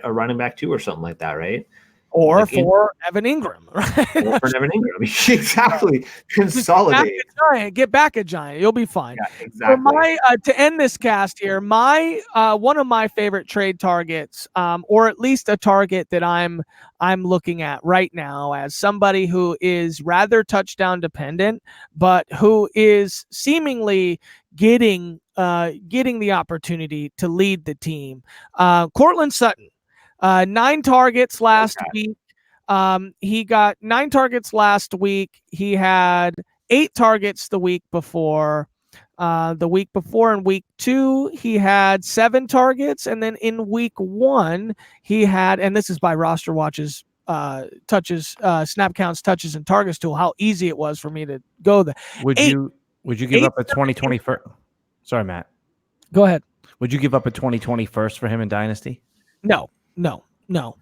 a running back 2 or something like that, right? Or for Evan Ingram, right? Or for Evan Ingram. Exactly. Consolidate. Get back a giant. You'll be fine. Yeah, exactly. For to end this cast here, one of my favorite trade targets, or at least a target that I'm looking at right now as somebody who is rather touchdown dependent, but who is seemingly getting the opportunity to lead the team. Cortland Sutton. 9 targets last week. He got 9 targets last week. He had 8 targets the week before. In week 2, he had 7 targets. And then in week 1, he had, and this is by Roster Watch's touches, snap counts, touches, and targets tool, how easy it was for me to go there. Would you give up a 2021? Sorry, Matt. Go ahead. Would you give up a 2021st for him in Dynasty? No.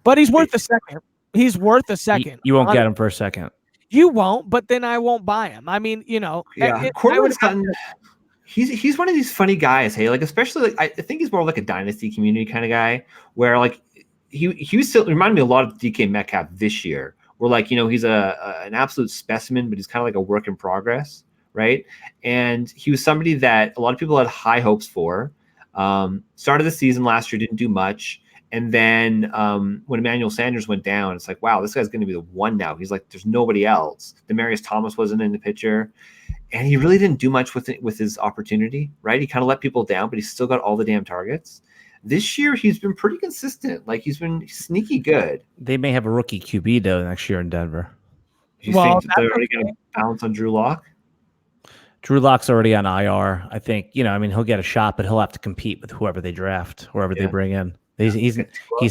But he's worth a second. He's worth a second. You won't get him for a second. You won't, but then I won't buy him. I mean, Yeah, Courtland's gotten. He's one of these funny guys. Hey, like especially like I think he's more like a dynasty community kind of guy, where like he was still reminded me a lot of DK Metcalf this year. Where like he's an absolute specimen, but he's kind of like a work in progress, right? And he was somebody that a lot of people had high hopes for. Started the season last year, didn't do much. And then when Emmanuel Sanders went down, it's like, wow, this guy's going to be the one now. He's like, there's nobody else. Demarius Thomas wasn't in the picture. And he really didn't do much with his opportunity, right? He kind of let people down, but he's still got all the damn targets. This year, he's been pretty consistent. Like, he's been sneaky good. They may have a rookie QB, though, next year in Denver. Do you think that they're already going to bounce on Drew Lock? Drew Lock's already on IR. I think, he'll get a shot, but he'll have to compete with whoever they draft, whoever they bring in. He's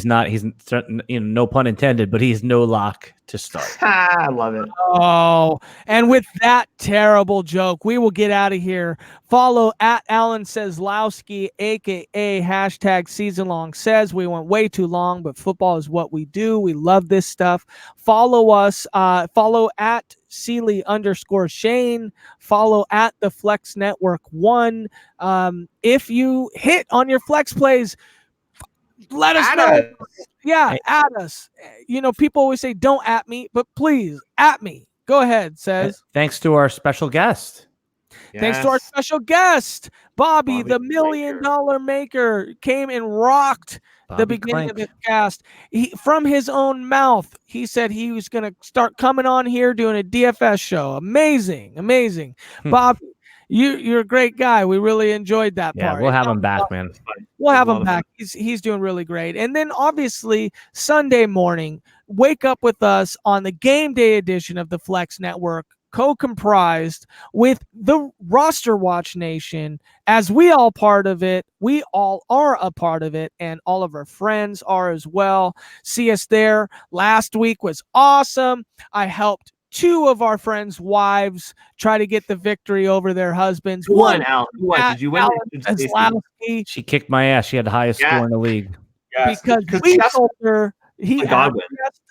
no pun intended, but he's no lock to start. I love it. Oh, and with that terrible joke, we will get out of here. Follow at Alan Seslowski, aka hashtag season long says. We went way too long, but football is what we do. We love this stuff. Follow us. Follow at Sealy_Shane. Follow at the Flex Network 1. If you hit on your flex plays, let us know. Yeah, at us. People always say don't at me, but please at me. Go ahead, says. Thanks to our special guest. Yes. Thanks to our special guest, Bobby the $1 million maker, came and rocked the beginning of this cast. From his own mouth, he said he was going to start coming on here doing a DFS show. Amazing. Bobby, you're a great guy. We really enjoyed that part. Yeah, we'll have him back, man. We'll have him back. He's doing really great. And then obviously Sunday morning, wake up with us on the game day edition of the Flex Network, co-comprised with the Roster Watch Nation, as we all part of it. We all are a part of it, and all of our friends are as well. See us there. Last week was awesome. I helped 2 of our friends' wives try to get the victory over their husbands. One, Alan. Did you win? She kicked my ass. She had the highest score in the league. Yes. Because we told her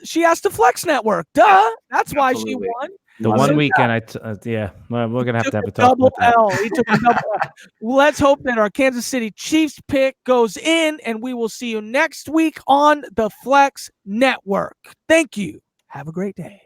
she has to Flex Network. Duh. That's why she won. The one weekend, we're gonna have to have a talk double about that. L. He took a double L. Let's hope that our Kansas City Chiefs pick goes in, and we will see you next week on the Flex Network. Thank you. Have a great day.